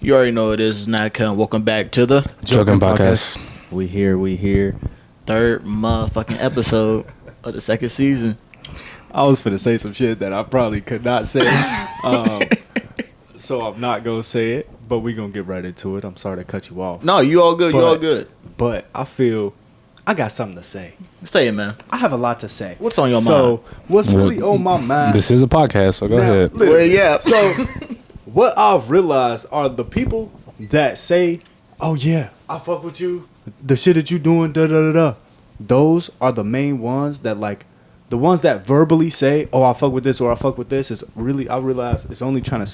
You already know it is Nykel. Welcome back to the JoK'N podcast. We here. third motherfucking episode of the second season. I was finna say some shit that I probably could not say. So I'm not gonna say it, but we gonna get right into it. I'm sorry to cut you off. No, you all good. You all good. But I feel I got something to say. Say it, man. I have a lot to say. What's on your mind? So what's really on my mind? This is a podcast, so go ahead. Well, yeah. So what I've realized are the people that say, "Oh yeah, I fuck with you. The shit that you doing, da da da da." Those are the main ones that the ones that verbally say, "Oh, I fuck with this" or "I fuck with this." Is really, I realize it's only trying to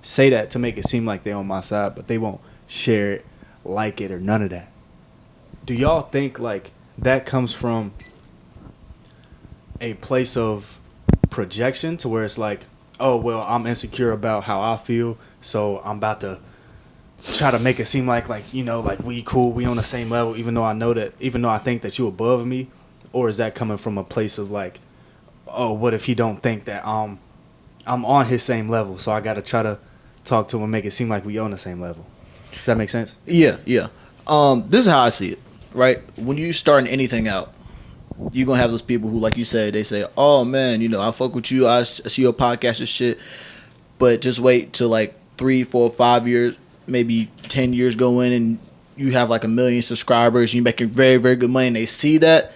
say that to make it seem like they're on my side, but they won't share it, like it, or none of that. Do y'all think like that comes from a place of projection to where it's like, oh, well, I'm insecure about how I feel, so I'm about to try to make it seem like we cool, we on the same level, even though I think that you above me? Or is that coming from a place of like, oh, what if he don't think that I'm on his same level, so I got to try to talk to him and make it seem like we on the same level? Does that make sense? Yeah. This is how I see it, right? When you starting anything out, you're going to have those people who, like you said, they say, oh, man, I fuck with you. I see your podcast and shit. But just wait till like 3, 4, 5 years, maybe 10 years go in and you have like 1 million subscribers. You're making very, very good money. And they see that.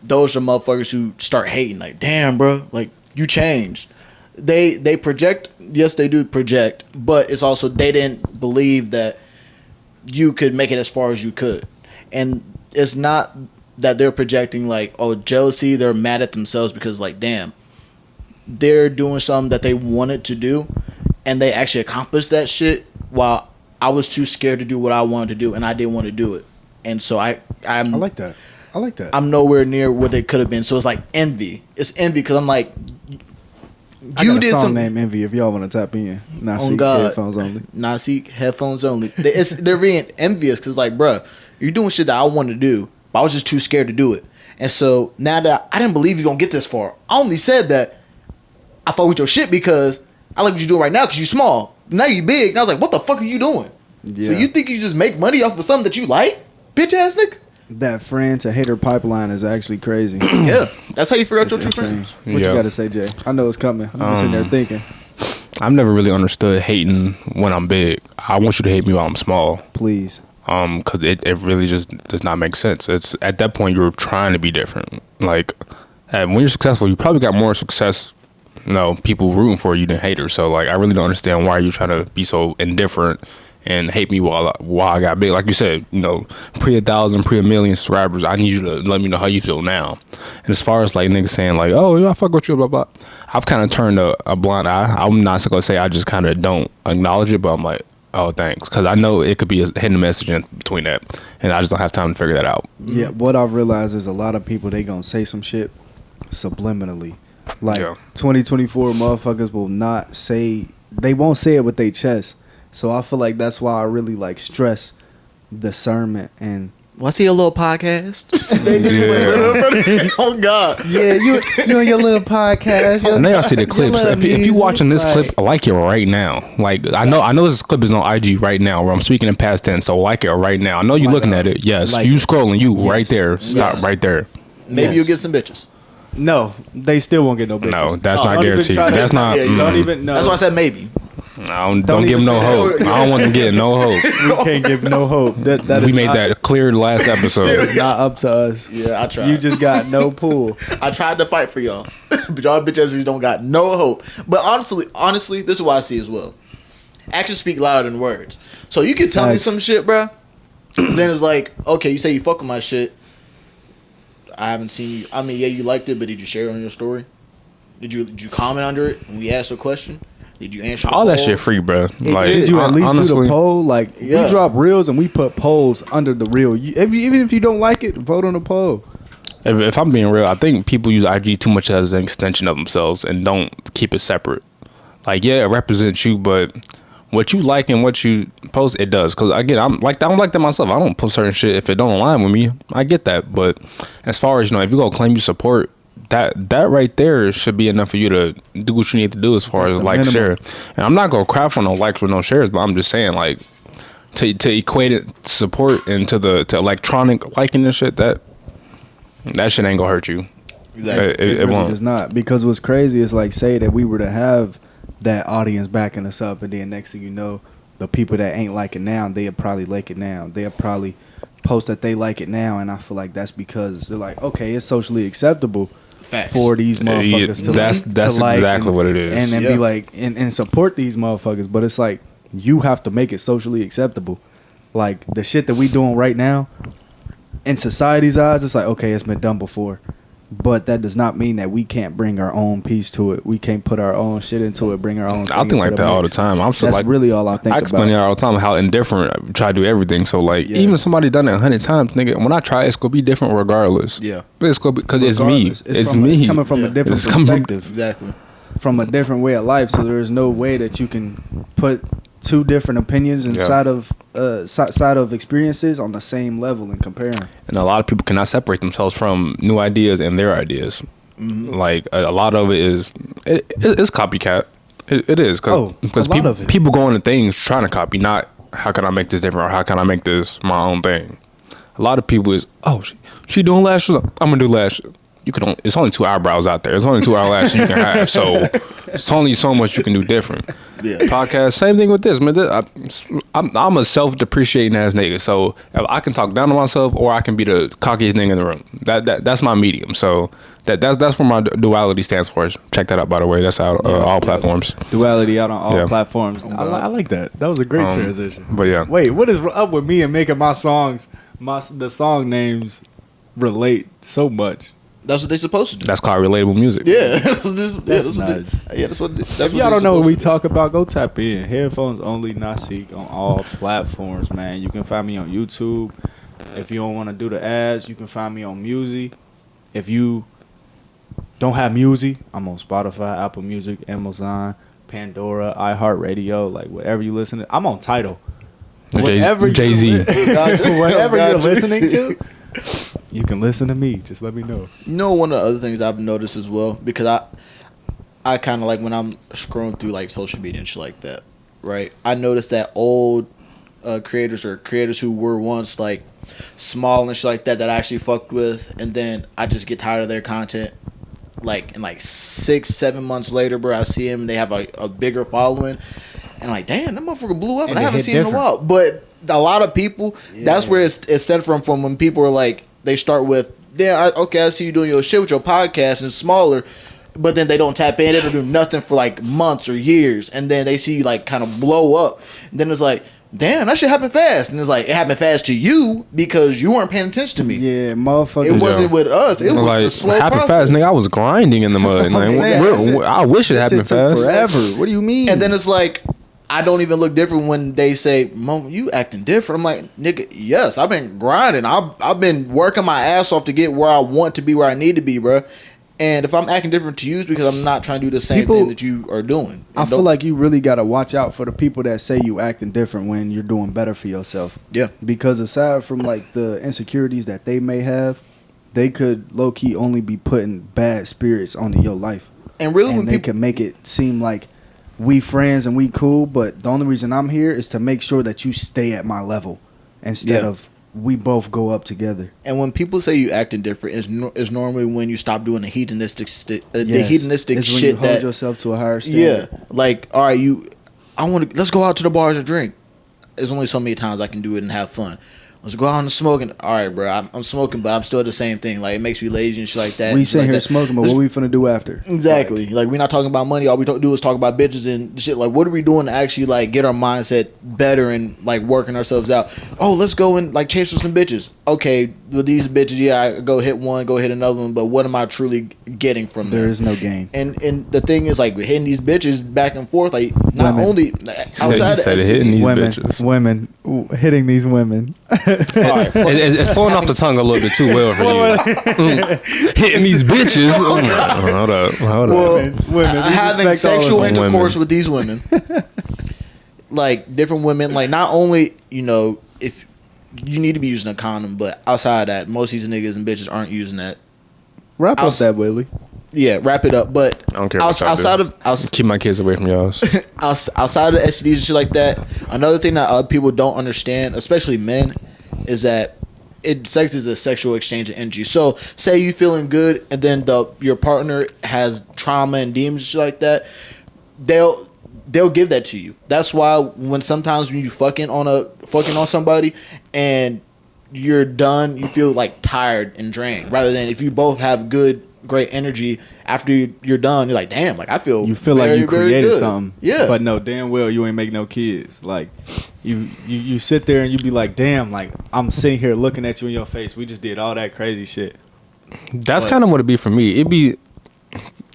Those are motherfuckers who start hating. Like, damn, bro, like you changed. They project. Yes, they do project. But it's also they didn't believe that you could make it as far as you could. And it's not that they're projecting like, oh, jealousy. They're mad at themselves because like, damn, they're doing something that they wanted to do and they actually accomplished that shit while I was too scared to do what I wanted to do and I didn't want to do it. And so I like that. I'm nowhere near where they could have been. So it's like envy. It's envy because I'm like, I got a song named Envy if y'all want to tap in. Headphones only. They're being envious because like, bruh, you're doing shit that I wanted to do, but I was just too scared to do it. And so now that I didn't believe you're going to get this far, I only said that I fuck with your shit because I like what you're doing right now because you're small. Now you big. And I was like, what the fuck are you doing? Yeah. So you think you just make money off of something that you like? Bitch ass nigga? That friend to hater pipeline is actually crazy. Yeah. That's how you figure out your true friends. What you got to say, Jay? I know it's coming. I'm sitting there thinking. I've never really understood hating when I'm big. I want you to hate me while I'm small. Please. Because it really just does not make sense. It's at that point you're trying to be different. Like, and when you're successful, you probably got more success, people rooting for you than haters. So like, I really don't understand why you're trying to be so indifferent and hate me while I got big. Like you said, pre 1,000, pre 1,000,000 subscribers. I need you to let me know how you feel now. And as far as like niggas saying like, oh, yeah, I fuck with you, blah blah, I've kind of turned a blind eye. I'm not gonna say I just kind of don't acknowledge it, but I'm like, oh, thanks, because I know it could be a hidden message in between that, and I just don't have time to figure that out. Yeah, what I've realized is a lot of people, they gonna say some shit subliminally. Like 2024 motherfuckers will not say, they won't say it with their chest. So I feel like that's why I really like stress discernment and. Well, I see a little podcast. Oh God! Yeah, you and your little podcast. And then I see the clips. If you watching this clip, like it right now. Like I know this clip is on IG right now, where I'm speaking in past tense. So like it right now. I know you looking at it. Yes, like you scrolling. You right there. Stop right there. Maybe you'll get some bitches. No, they still won't get no bitches. No, that's not guaranteed. That's not. Don't even. No. That's why I said maybe. Don't give them no hope. I don't want them getting no hope. We can't give no hope. We made that clear last episode. It's not up to us. Yeah, I tried. You just got no pull. I tried to fight for y'all, but y'all bitches don't got no hope. But honestly, this is what I see as well. Actions speak louder than words. So you can tell me some shit, bro. Then it's like, okay, you say you fuck with my shit. I haven't seen you. I mean, yeah, you liked it, but did you share it on your story? Did you comment under it when we asked a question? Did you answer all that shit free, bro? Like, did you at least do the poll? Like, we drop reels and we put polls under the reel. Even if you don't like it, vote on the poll. If I'm being real, I think people use IG too much as an extension of themselves and don't keep it separate. Like, yeah, it represents you, but what you like and what you post, it does. Because again, I don't like that myself. I don't post certain shit if it don't align with me. I get that, but as far as if you go claim you support that right there should be enough for you to do what you need to do as far as like share. And I'm not gonna crap for no likes or no shares, but I'm just saying like to equate it to support and to electronic liking and shit, that shit ain't gonna hurt you. Exactly. It really does not. Because what's crazy is like, say that we were to have that audience backing us up, and then next thing you know, the people that ain't like it now, they'll probably like it now. They'll probably post that they like it now, and I feel like that's because they're like, okay, it's socially acceptable for these motherfuckers to that's to like exactly what it is. and be like and support these motherfuckers. But it's like you have to make it socially acceptable. Like the shit that we doing right now, in society's eyes, it's like, okay, it's been done before. But that does not mean that we can't bring our own piece to it. We can't put our own shit into it, bring our own. I think like that all the time. I'm so That's like really all I think about. I explain it all the time how indifferent I try to do everything. So like even somebody done it 100 times, nigga. When I try, it's gonna be different regardless. Yeah, but it's gonna be because it's me. It's me. It's coming from a different perspective. Exactly. From a different way of life. So there is no way that you can put two different opinions inside of side of experiences on the same level and compare them. And a lot of people cannot separate themselves from new ideas and their ideas. Mm-hmm. Like a lot of it is it's copycat. It is because people go into things trying to copy, not how can I make this different or how can I make this my own thing. A lot of people is she doing lashes. I'm gonna do lashes. It's only 2 eyebrows out there. It's only 2 eyelashes you can have. So it's only so much you can do different. Yeah. Podcast, same thing with this, man. I'm a self-depreciating ass nigga. So if I can talk down to myself, or I can be the cockiest nigga in the room. That's my medium. So that's what my duality stands for. Check that out, by the way. That's out all platforms. Duality out on all platforms. I like that. That was a great transition. But yeah. Wait, what is up with me and making my songs? The song names relate so much. That's what they're supposed to do. That's called relatable music. Yeah. That's nuts. That's what if y'all don't know what we talk about, go tap in. Headphones only, not seek on all platforms, man. You can find me on YouTube. If you don't want to do the ads, you can find me on Music. If you don't have Music, I'm on Spotify, Apple Music, Amazon, Pandora, iHeartRadio, like whatever you listen to. I'm on Tidal. Jay-Z. Whatever you're listening to, you can listen to me. Just let me know. You know, one of the other things I've noticed as well, because I kind of like when I'm scrolling through like social media and shit like that, right? I noticed that old creators or creators who were once like small and shit like that I actually fucked with, and then I just get tired of their content. Like in like 6-7 months later, bro, I see them. They have a bigger following, and like, damn, that motherfucker blew up, and I haven't seen him in a while. But a lot of people, that's where it's stemmed from when people are like, they start with, I see you doing your shit with your podcast and it's smaller, but then they don't tap in, they don't do nothing for like months or years, and then they see you like kind of blow up, and then it's like, damn, that shit happened fast. And it's like, it happened fast to you because you weren't paying attention to me. Yeah, motherfucker. It wasn't with us. It was like, the slow happened process. fast, nigga. I was grinding in the mud. Like, I wish it happened fast. Forever. What do you mean? And then it's like, I don't even look different when they say, Mom, you acting different. I'm like, nigga, yes, I've been grinding. I've been working my ass off to get where I want to be, where I need to be, bro. And if I'm acting different to you, it's because I'm not trying to do the same thing that you are doing. I feel like you really got to watch out for the people that say you acting different when you're doing better for yourself. Yeah. Because aside from like the insecurities that they may have, they could low-key only be putting bad spirits onto your life. And really, when they people can make it seem like we friends and we cool, but the only reason I'm here is to make sure that you stay at my level instead of we both go up together. And when people say you acting different, is normally when you stop doing the hedonistic shit when you hold yourself to a higher standard. Yeah, like, all right, let's go out to the bars and drink. There's only so many times I can do it and have fun. Let's go out and smoke. And, all right, bro, I'm smoking, but I'm still the same thing. Like, it makes me lazy and shit like that. We sitting here smoking, but what we finna do after? Exactly. Like, we're not talking about money. All we do is talk about bitches and shit. Like, what are we doing to actually, like, get our mindset better and, like, working ourselves out? Oh, let's go and, like, chase for some bitches. Okay, with these bitches, I go hit one, go hit another one, but what am I truly getting from them? There is no gain. And the thing is, like, hitting these bitches back and forth, like, not only outside of hitting these women, hitting these women. Right, it's flowing off the tongue a little bit too well for you. Hitting these bitches. Hold up. Well, women, having sexual intercourse with these women, like different women, like not only if you need to be using a condom, but outside of that, most of these niggas and bitches aren't using that. Wrap up that, Willie. Yeah, wrap it up. But I don't care what y'all outside do. of Keep my kids away from y'all. outside of the STDs and shit like that, another thing that other people don't understand, especially men, is that sex is a sexual exchange of energy. So, say you feeling good, and then your partner has trauma and demons and shit like that, they'll give that to you. That's why sometimes when you fucking on somebody and you're done, you feel like tired and drained. Rather than if you both have great energy after you're done, you're like, damn, like I feel. You feel very, like you created something. Yeah. But no, damn well you ain't make no kids. Like you sit there and you be like, damn, like I'm sitting here looking at you in your face. We just did all that crazy shit. That's kind of what it'd be for me. It'd be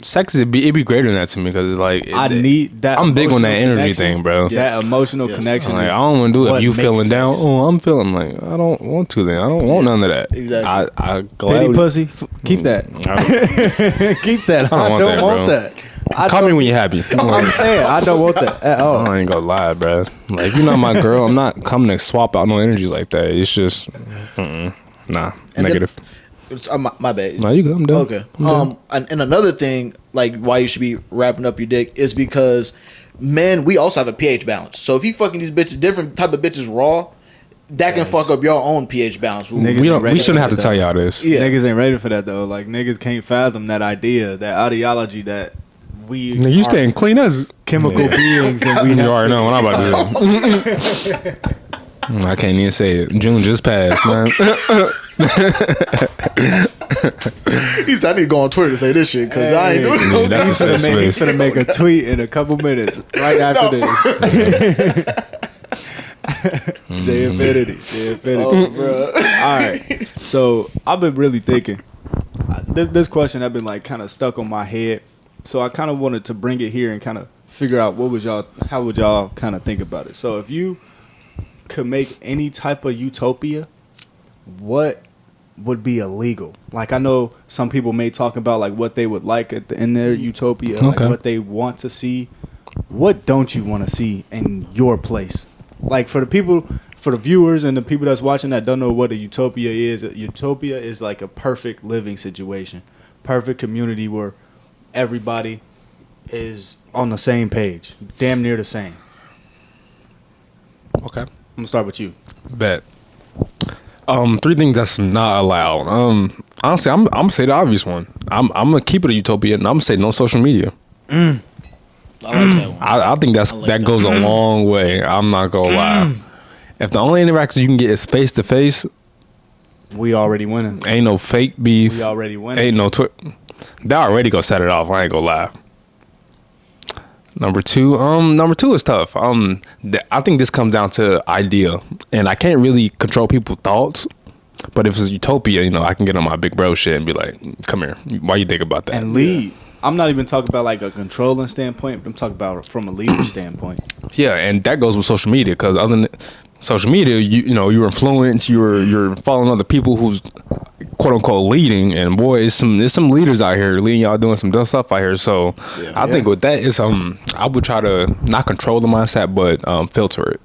sex. It'd be greater than that to me because it's like I need that. I'm big on that energy connection. thing, bro. Yeah. That emotional connection. Like, I don't want to do it what if you makes feeling down. sex. Oh, I'm feeling like I don't want to. Then I don't want none of that. Exactly. I Petty gladly pussy. Keep that. Keep that. I don't don't want want that, that. call me when you're happy. I'm saying I don't want that at all. I ain't gonna lie, bro. Like, you're not my girl. I'm not coming to swap out no energy like that. It's just, nah, And negative. My bad. No, you good. I'm done. Okay. And another thing, like why you should be wrapping up your dick is because men, we also have a pH balance. So if you fucking these bitches, different type of bitches raw, that can fuck up your own pH balance. Niggas We shouldn't have to tell y'all this. Yeah. Niggas ain't ready for that though. Like niggas can't fathom that idea, that ideology that we Nigga, you are staying clean as chemical beings and we you have already know what I'm about to say. I can't even say it. June just passed, man. He said, I need to go on Twitter to say this shit because I ain't doing Yeah, no that's a He's safe space. finna make a tweet in a couple minutes right after this. J Infiniti. Oh, bro. All right. So I've been really thinking. This question I've been like kind of stuck on my head. So I kind of wanted to bring it here and kind of figure out how would y'all kind of think about it. So if you could make any type of utopia, what would be illegal? Like I know some people may talk about like what they would like in their utopia, like Okay. what they want to see. What don't you want to see in your place? Like for the viewers and the people that's watching that don't know what a utopia is like a perfect living situation, perfect community where everybody is on the same page, damn near the same. Okay. I'm gonna start with you. Bet. 3 things that's not allowed. Honestly, I'm gonna say the obvious one. I'm gonna keep it a utopia, and I'm gonna say no social media. I like that one. I think that goes a long way. I'm not gonna lie. If the only interaction you can get is face to face, We already winning. ain't no fake beef. We already winning. Ain't no That already gonna set it off. I ain't gonna lie. Number two is tough. I think this comes down to idea, and I can't really control people's thoughts. But if it's utopia, I can get on my big bro shit and be like, "Come here, why you think about that?" And lead. I'm not even talking about like a controlling standpoint, but I'm talking about from a leader standpoint. Yeah, and that goes with social media because other than social media, you're influenced, you're following other people who's quote unquote leading, and boy, there's some leaders out here leading y'all doing some dumb stuff out here. So I think with that is I would try to not control the mindset, but filter it.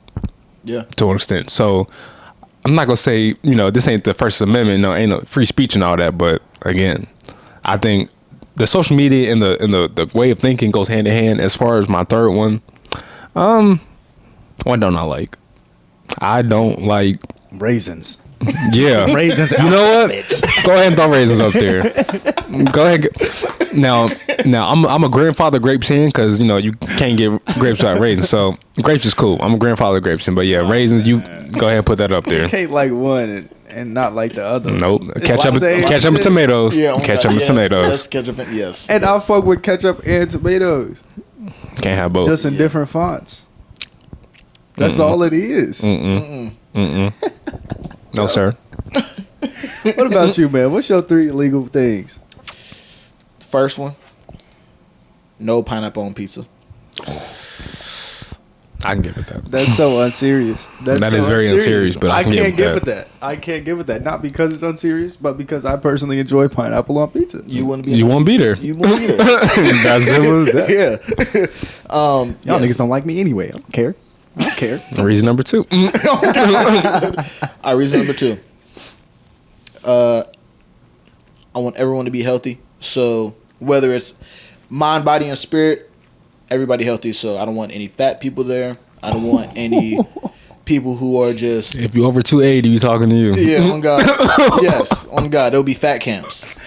Yeah. To an extent. So I'm not gonna say this ain't the First Amendment, no, ain't no free speech and all that, but again, I think the social media and the way of thinking goes hand in hand. As far as my third one, what don't I like? I don't like Raisins. Yeah. Raisins. You know what? Go ahead and throw raisins up there. Go ahead. Now I'm a grandfather grapes in because you can't get grapes without raisins. So grapes is cool. I'm a grandfather grapes in, but yeah, raisins. You go ahead and put that up there. You can't like one and not like the other. Nope. It's Ketchup the same and shit. tomatoes. Yeah. Ketchup and Yes, tomatoes. ketchup and yes. And I fuck with ketchup and tomatoes, Can't have both. just in different fonts. That's all it is. No, sir. What about you, man? What's your 3 illegal things? First one, no pineapple on pizza. I can get with that. That's so unserious. That is very unserious, but I can can't get get with with that. I can't get with that. Not because it's unserious, but because I personally enjoy pineapple on pizza. You wouldn't be. You won't be there. You wouldn't be there. That's simple as that. Yeah. Y'all yes. niggas don't like me anyway. I don't care. I don't care. Reason number 2. All right, reason number 2. I want everyone to be healthy. So whether it's mind, body, and spirit, everybody healthy. So I don't want any fat people there. I don't want any people who are just... If you're over 280, we talking to you. Yeah, on God. Yes, on God. There'll be fat camps.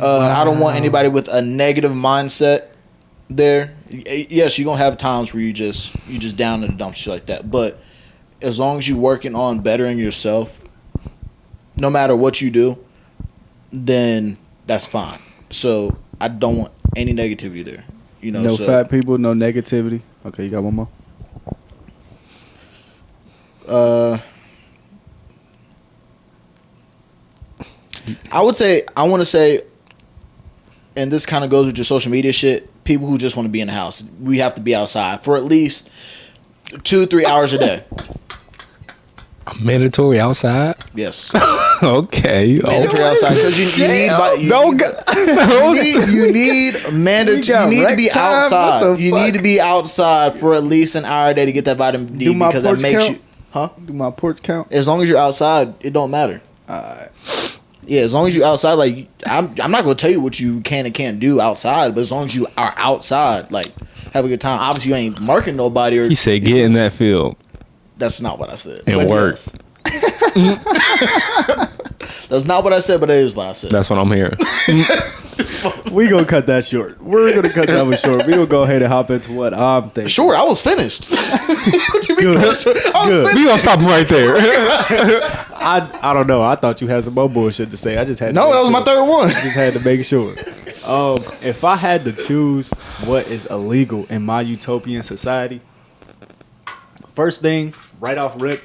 I don't want anybody with a negative mindset there. Yes, you're going to have times where you just down in the dumps, shit like that. But as long as you're working on bettering yourself, no matter what you do, then that's fine. So I don't want any negativity there. You know, no fat people, no negativity. Okay, you got one more? I want to say, and this kind of goes with your social media shit, people who just want to be in the house. We have to be outside for at least 2-3 hours a day. Mandatory outside? Yes. Okay. Mandatory outside because you need to be outside. You need to be outside for at least an hour a day to get that vitamin D because that makes you. Huh? Do my porch count? As long as you're outside, it don't matter. Alright. Yeah, as long as you're outside, like I'm not gonna tell you what you can and can't do outside, but as long as you are outside, like have a good time. Obviously, you ain't marking nobody. Or He said, "Get in that field that's not what I said. and work." Yes. That's not what I said, but it is what I said. That's what I'm hearing. We gonna cut that short. We're gonna cut that one short. We gonna go ahead and hop into what I'm thinking. Sure, I was finished. What you mean? Good. I was Good. finished. We gonna stop him right there. I don't know. I thought you had some more bullshit to say. I just had to No, make that was my sure. third one. Just had to make sure. If I had to choose what is illegal in my utopian society, first thing, right off rip,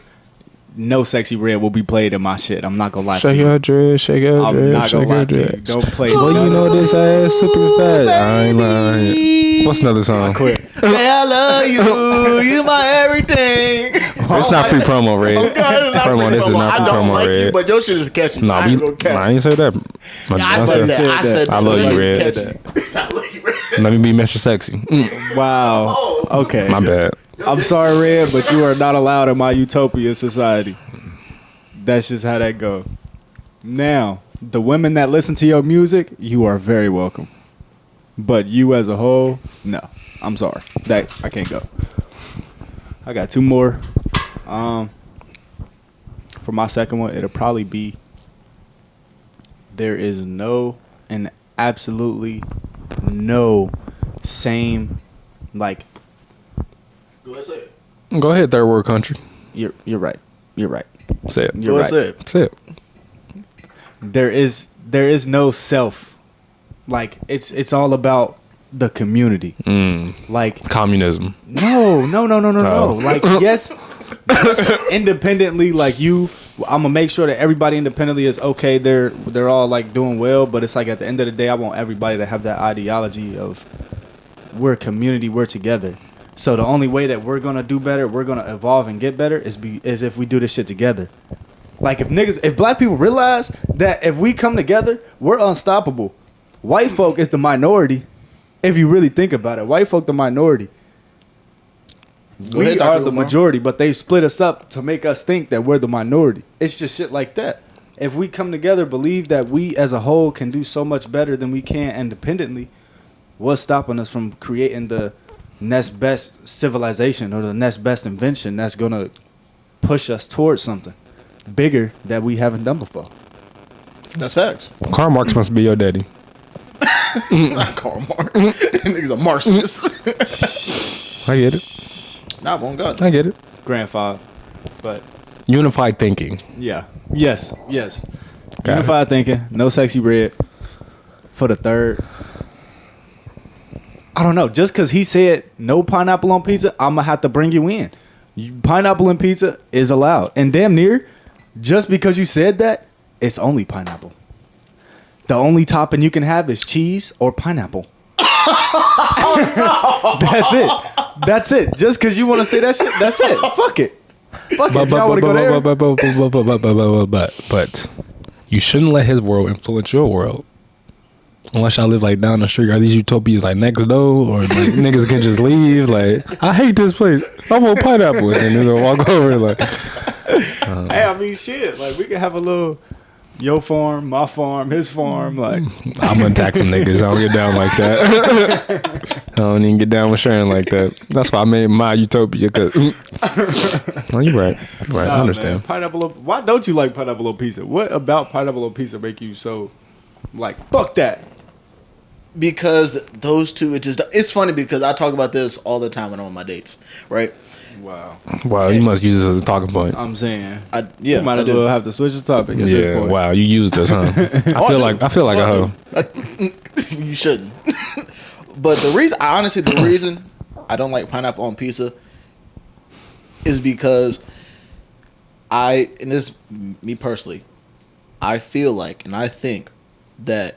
no Sexy Red will be played in my shit. I'm not gonna lie to Shake you. your dress, shake your I'm dress, not shake gonna your lie to you. dress. Don't play. Boy, you know this ass super fat. I ain't lying. What's another song? Quit. Hey, I love you. You my everything. It's not free promo, Red. Oh, God, it's not Promo. free This is promo. not I free don't promo, like you, Red. but your shit is catchy. Nah, I ain't gonna catch. I ain't say that. I said that. I said that. I love Your you, shit Red. is catchy. I love you, Red. Let me be Mr. Sexy. Wow. Okay. My bad. I'm sorry, Red, but you are not allowed in my utopia society. That's just how that go. Now, the women that listen to your music, you are very welcome. But you as a whole, no. I'm sorry. That I can't go. I got two more. For my second one, it'll probably be there is no and absolutely no same like Go ahead, say it. Go ahead, third world country. you're right. You're right. Say it. You're Go right. ahead, say it. Say it. There is no self. Like it's all about the community. Like Communism. no. Oh. Like yes, independently. Like I'm gonna make sure that everybody independently is okay. They're all like doing well. But it's like at the end of the day, I want everybody to have that ideology of we're a community, we're together. So the only way that we're gonna do better, we're gonna evolve and get better is if we do this shit together. Like if black people realize that if we come together, we're unstoppable. White folk is the minority. If you really think about it, white folk the minority. We ahead, Dr. are the Umar. majority, but they split us up to make us think that we're the minority. It's just shit like that. If we come together, believe that we as a whole can do so much better than we can independently, what's stopping us from creating the next best civilization or the next best invention that's gonna push us towards something bigger that we haven't done before? That's facts. Karl Marx must be your daddy. Not Karl Marx. Niggas a Marxist. I get it. Nah, on God. I get it. Grandfather, but Unified thinking. yeah, yes. Got Unified thinking, no Sexy Red. For the third, I don't know. Just because he said no pineapple on pizza, I'm gonna have to bring you in. Pineapple in pizza is allowed, and damn near, just because you said that, it's only pineapple. The only topping you can have is cheese or pineapple. That's it. That's it. Just because you want to say that shit, that's it. Fuck it. Fuck it. If y'all want to go there. But you shouldn't let his world influence your world. Unless y'all live like down the street. Are these utopias like next door? Or like niggas can just leave? Like, I hate this place. I want pineapple. And then they'll walk over like. Hey, I mean, shit. Like, we can have a little Your farm, my farm, his farm. Like, I'm gonna attack some niggas. I don't get down like that. I don't even get down with sharing like that. That's why I made my utopia. Cause, oh, you right. You right. I understand. Man, pineapple. Why don't you like pineapple on pizza? What about pineapple on pizza make you so like fuck that? Because those two, it's funny because I talk about this all the time when I'm on my dates, right? Wow. Wow, you must use this as a talking point. I'm saying. You might as well have to switch the topic at this point. Wow, you used this, huh? I feel like a hoe. You shouldn't. But the reason I don't like pineapple on pizza is because me personally, I feel like and I think that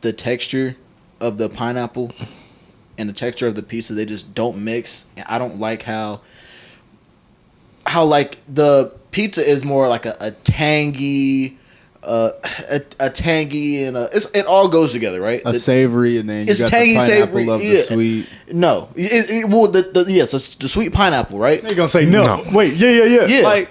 the texture of the pineapple and the texture of the pizza, they just don't mix. And I don't like how like the pizza is more like a tangy, a tangy and it all goes together, right? A savory and then you it's got tangy, the pineapple savory, of the sweet. No, the sweet pineapple, right? They're gonna say no. Wait, yeah. Like,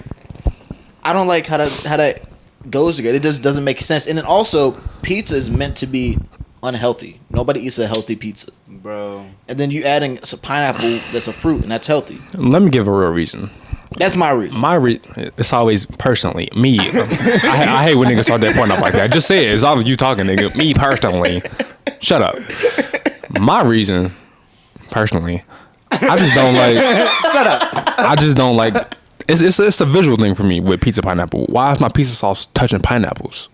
I don't like how that goes together. It just doesn't make sense. And then also, pizza is meant to be unhealthy. Nobody eats a healthy pizza, bro. And then you adding some pineapple that's a fruit and that's healthy. Let me give a real reason. That's my reason. It's always personally me. I hate when niggas start that point up like that. Just say it. It's always you talking, nigga. Me personally. Shut up. My reason, personally, I just don't like. Shut up. I just don't like. It's a visual thing for me with pizza pineapple. Why is my pizza sauce touching pineapples?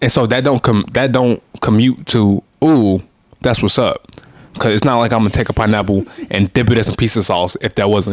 And so that don't commute to ooh, that's what's up. Cause it's not like I'm gonna take a pineapple and dip it in some pizza sauce if it was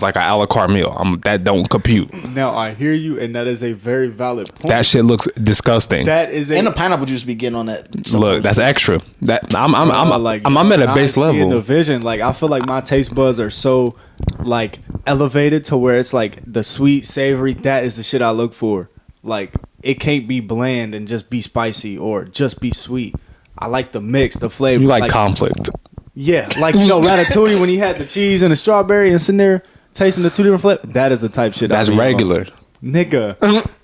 like an a la carte meal. That don't compute. Now I hear you, and that is a very valid point. That shit looks disgusting. That is and the pineapple juice be getting on that. Look, that's extra. That I'm at a base level. In the vision, like I feel like my taste buds are so like elevated to where it's like the sweet, savory. That is the shit I look for. Like it can't be bland and just be spicy or just be sweet. I like the mix, the flavor. You like conflict. Yeah, like Ratatouille when he had the cheese and the strawberry and sitting there tasting the two different flavors. That is the type shit. That's regular. Nigga.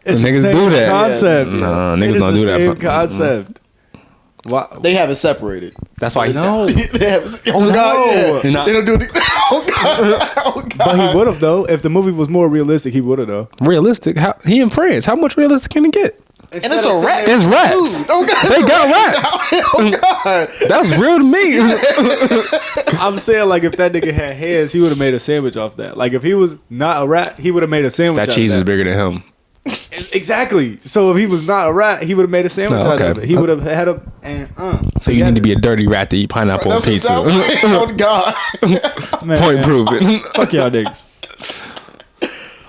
It's niggas the same do that. concept. Yeah. No, niggas don't do that. Same concept. Why? They have it separated. That's why. No. Oh God, yeah. They don't do it. Oh God. But he would have though. If the movie was more realistic, he would have though. Realistic? How he in France? How much realistic can he get? And it's a rat. It's rats. Dude, oh God, they got rats. Oh God. That's real to me. I'm saying like if that nigga had hands, he would have made a sandwich off that. Like if he was not a rat, he would have made a sandwich. That cheese is bigger than him. Exactly. So if he was not a rat, he would have made a sandwich out of it. He would have had a So you need to be a dirty rat to eat pineapple on pizza. Oh God. Point proven. Fuck y'all niggas.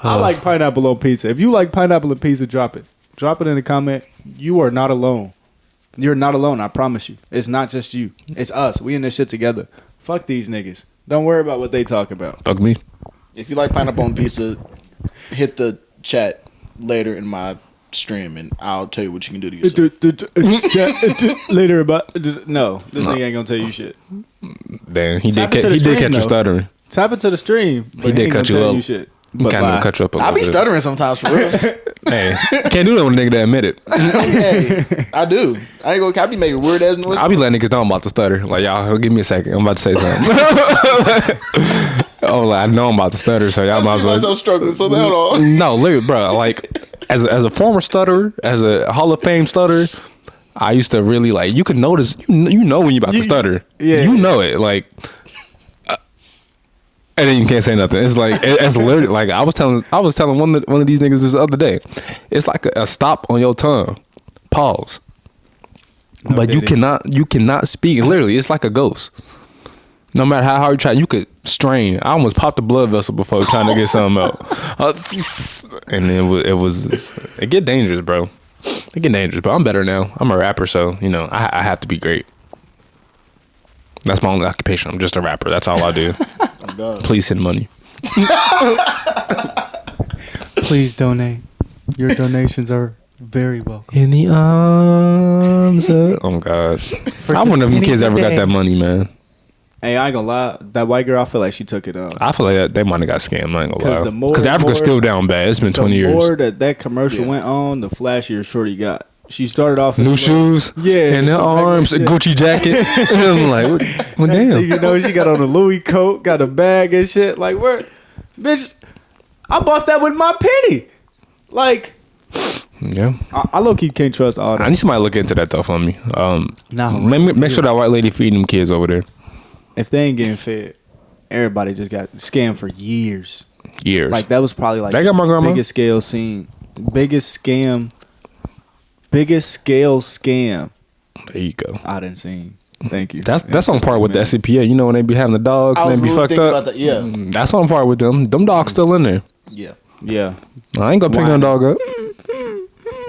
I like pineapple on pizza. If you like pineapple on pizza, drop it. Drop it in the comment. You are not alone. You're not alone, I promise you. It's not just you. It's us. We in this shit together. Fuck these niggas. Don't worry about what they talk about. Fuck me. If you like pineapple on pizza, hit the chat later in my stream and I'll tell you what you can do to yourself. Later about no, this nigga ain't gonna tell you shit. Damn, he did catch you stuttering. Tap into the stream. He did cut you up. You shit. But kind of cut you up a little I be bit. stuttering sometimes for real. Hey, can't do that when a nigga that admit it. Hey, I do. I ain't gonna. I be making weird ass noises. I be letting niggas know I'm about to stutter. Like y'all, give me a second. I'm about to say something. Oh, like, I know I'm about to stutter, so y'all might as well. Myself struggling. So hold on. No, literally, bro. Like as a former stutterer, as a Hall of Fame stutterer, I used to really like. You can notice. You know when you about to stutter. Yeah. You know it. Like. And then you can't say nothing. It's like it's literally like I was telling one of these niggas this other day. It's like a stop on your tongue, pause. No, but you cannot speak. Literally, it's like a ghost. No matter how hard you try, you could strain. I almost popped a blood vessel before trying to get something out. And then it get dangerous, bro. It get dangerous, but I'm better now. I'm a rapper, so I have to be great. That's my only occupation. I'm just a rapper. That's all I do. Please send money. Please donate. Your donations are very welcome. In the arms of... Oh, God. I wonder if them kids ever got that money, man. Hey, I ain't gonna lie. That white girl, I feel like she took it I feel like they might have got scammed. I ain't gonna lie. the more- Because Africa's more- still down bad. It's been 20 The years. more that commercial went on, the flashier Shorty got. She started off New shoes, yeah, and their some regular arms, a shit. Gucci jacket. I'm like, well, Next damn. thing you know, she got on a Louis coat, got a bag and shit. Like, where, bitch? I bought that with my penny. Like, Yeah, I low key can't trust all I that. need somebody to look into that though for me. Nah, make sure that white lady feeding them kids over there. If they ain't getting fed, everybody just got scammed for years. Years. Like that was probably like They got my grandma. biggest scale scam There you go. I done seen. Thank you. That's on par with the SCPA. You know when they be having the dogs I and was they be really fucked thinking up. about that. Yeah, That's on par with them. Them dogs still in there. yeah. Yeah. I ain't gonna pick no dog up.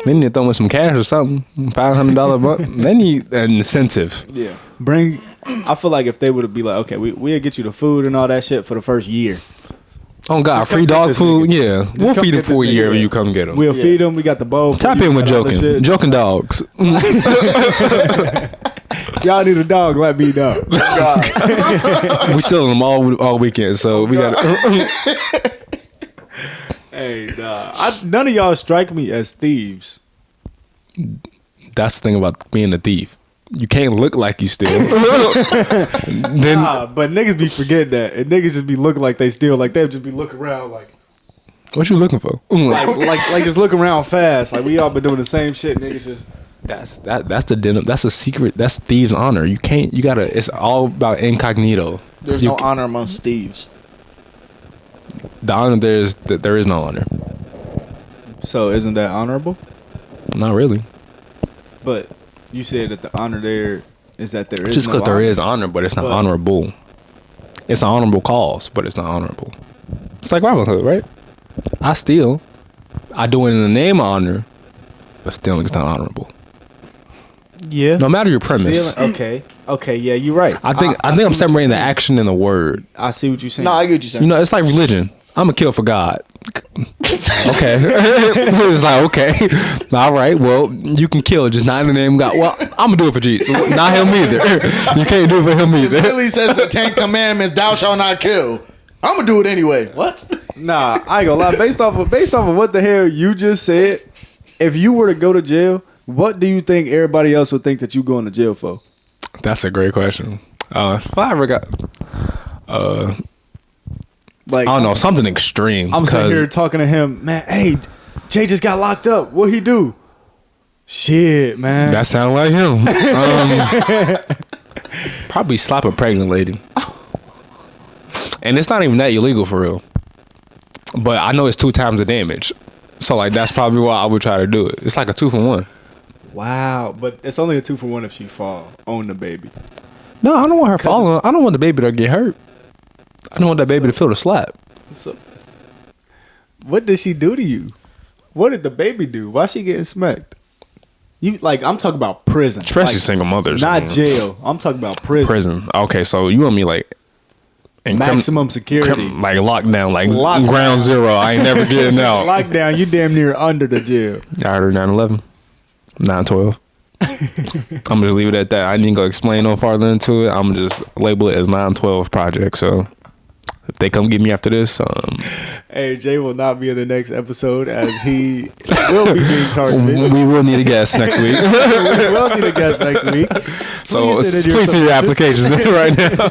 They need to throw in some cash or something. $500 month. They need an incentive. Yeah. I feel like if they would be like, okay, we'll get you the food and all that shit for the first year. Oh God, Just free come get dog this food. nigga. Yeah, Just we'll come feed get him for a this year nigga. when you come get him. We'll Yeah. feed them. We got the bowl. for Tap you, in with got all the JoK'N. shit. JoK'N dogs. If y'all need a dog, let me know. We still in them all weekend, so we got. Hey, nah. None of y'all strike me as thieves. That's the thing about being a thief. You can't look like you steal. Then But niggas be forgetting that, and niggas just be looking like they steal. Like they'll just be looking around like what you looking for? like just looking around fast. Like we all been doing the same shit. Niggas just That's the denim. That's a secret. That's thieves' honor. You can't. You gotta. It's all about incognito. There's You no honor amongst thieves. The honor there is no honor. so isn't that honorable? Not really. But you said that the honor there is that there is Just no because there honor. is honor, but it's not But- honorable. It's an honorable cause, but it's not honorable. It's like Robin Hood, right? I steal. I do it in the name of honor, but stealing is not honorable. Yeah. No matter your premise. Stealing- okay, yeah, you're right. I think I'm separating the action and the word. I see what you're saying. No, I get what you're saying. You know, it's like religion. I'm gonna kill for God. Okay. It's like, okay. All right, well, you can kill, just not in the name of God. Well, I'm gonna do it for Jesus. Not him either. You can't do it for him It either. really says the 10 Commandments, thou shalt not kill. I'm gonna do it anyway. What? Nah, I ain't gonna lie. Based off of what the hell you just said, if you were to go to jail, what do you think everybody else would think that you going to jail for? That's a great question. If I ever got Like, I don't know, something extreme. I'm sitting 'cause here talking to him, man. Hey, Jay just got locked up. What he do? Shit, man. that sound like him. Probably slap a pregnant lady. And it's not even that illegal for real. But I know it's 2 times the damage. So like that's probably why I would try to do it. It's like a 2 for 1. Wow, but it's only a 2 for 1 if she fall on the baby. No, I don't want her falling. I don't want the baby to get hurt. I don't want that baby to feel the slap. So, what did she do to you? What did the baby do? Why she getting smacked? You like I'm talking about prison, Especially like, single mothers. not jail. I'm talking about prison. Prison. Okay, so you want me like in Maximum security. like lockdown, like Lockdown. ground zero. I ain't never getting out. Lockdown. You damn near under the jail. I heard 9/11, 9/12. I'm just leave it at that. I didn't go explain no farther into it. I'm just label it as 9/12 project. So if they come get me after this, Hey, Jay will not be in the next episode as he will be being targeted. we will need a guest next week. We will need a guest next week. So Please send in your please send your applications in right now.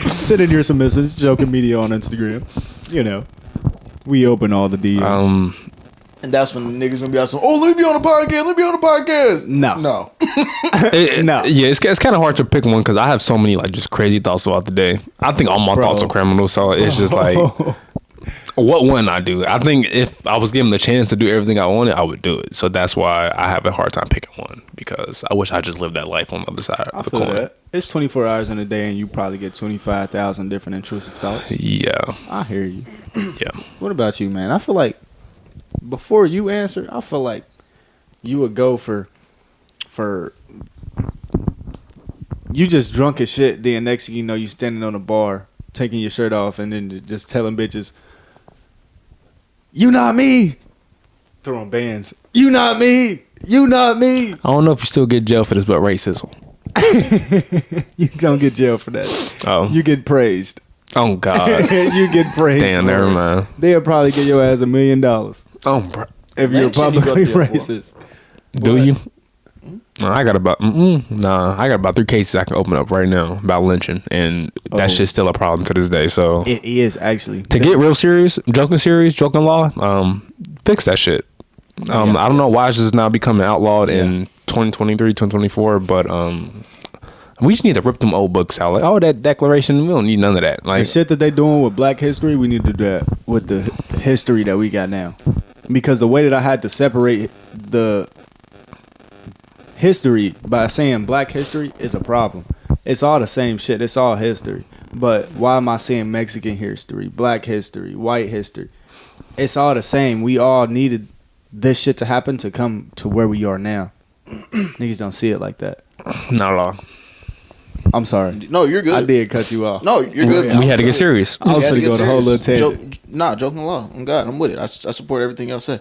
Send in your submissions. JoK'N Media on Instagram. You know, we open all the DMs. And that's when the niggas gonna be out saying, oh, let me be on the podcast, let me be on the podcast. No. No. No. Yeah, it's kind of hard to pick one because I have so many like just crazy thoughts about the day. I think all my Bro. thoughts are criminal, so it's just like, what wouldn't I do? I think if I was given the chance to do everything I wanted, I would do it. So that's why I have a hard time picking one because I wish I just lived that life on the other side I of the feel coin. that. It's 24 hours in a day and you probably get 25,000 different intrusive thoughts. Yeah, I hear you. yeah. What about you, man? I feel like before you answer, I feel like you would go for you just drunk as shit. Then next thing you know, you standing on a bar, taking your shirt off, and then just telling bitches, "You not me." Throwing bands. You not me. You not me. I don't know if you still get jail for this, but racism. You don't get jail for that. Oh. You get praised. Oh God. You get praised. Damn, never mind. They'll probably get your ass $1 million Oh, bro. if you're That shit you go publicly to jail for. Do racist. What? you? No, I got about I got about 3 cases I can open up right now about lynching, and that shit's still a problem to this day. So It is actually. to get real serious, JoK'N law, fix that shit. I don't know why it's just now becoming outlawed in 2023, 2024, but we just need to rip them old books out. Like, oh, that declaration, we don't need none of that. The Like, shit that they doing with Black history, we need to do that with the history that we got now. Because the way that I had to separate the history by saying Black history is a problem. It's all the same shit. It's all history. But why am I saying Mexican history, Black history, white history? It's all the same. We all needed this shit to happen to come to where we are now. Niggas don't see it like that. not at all. I'm sorry. No, you're good. I did cut you off. No, you're good. We had to get serious. I was We had going to get go the whole serious. little tangent. Joking law. Oh God, I'm with it. I support everything y'all say.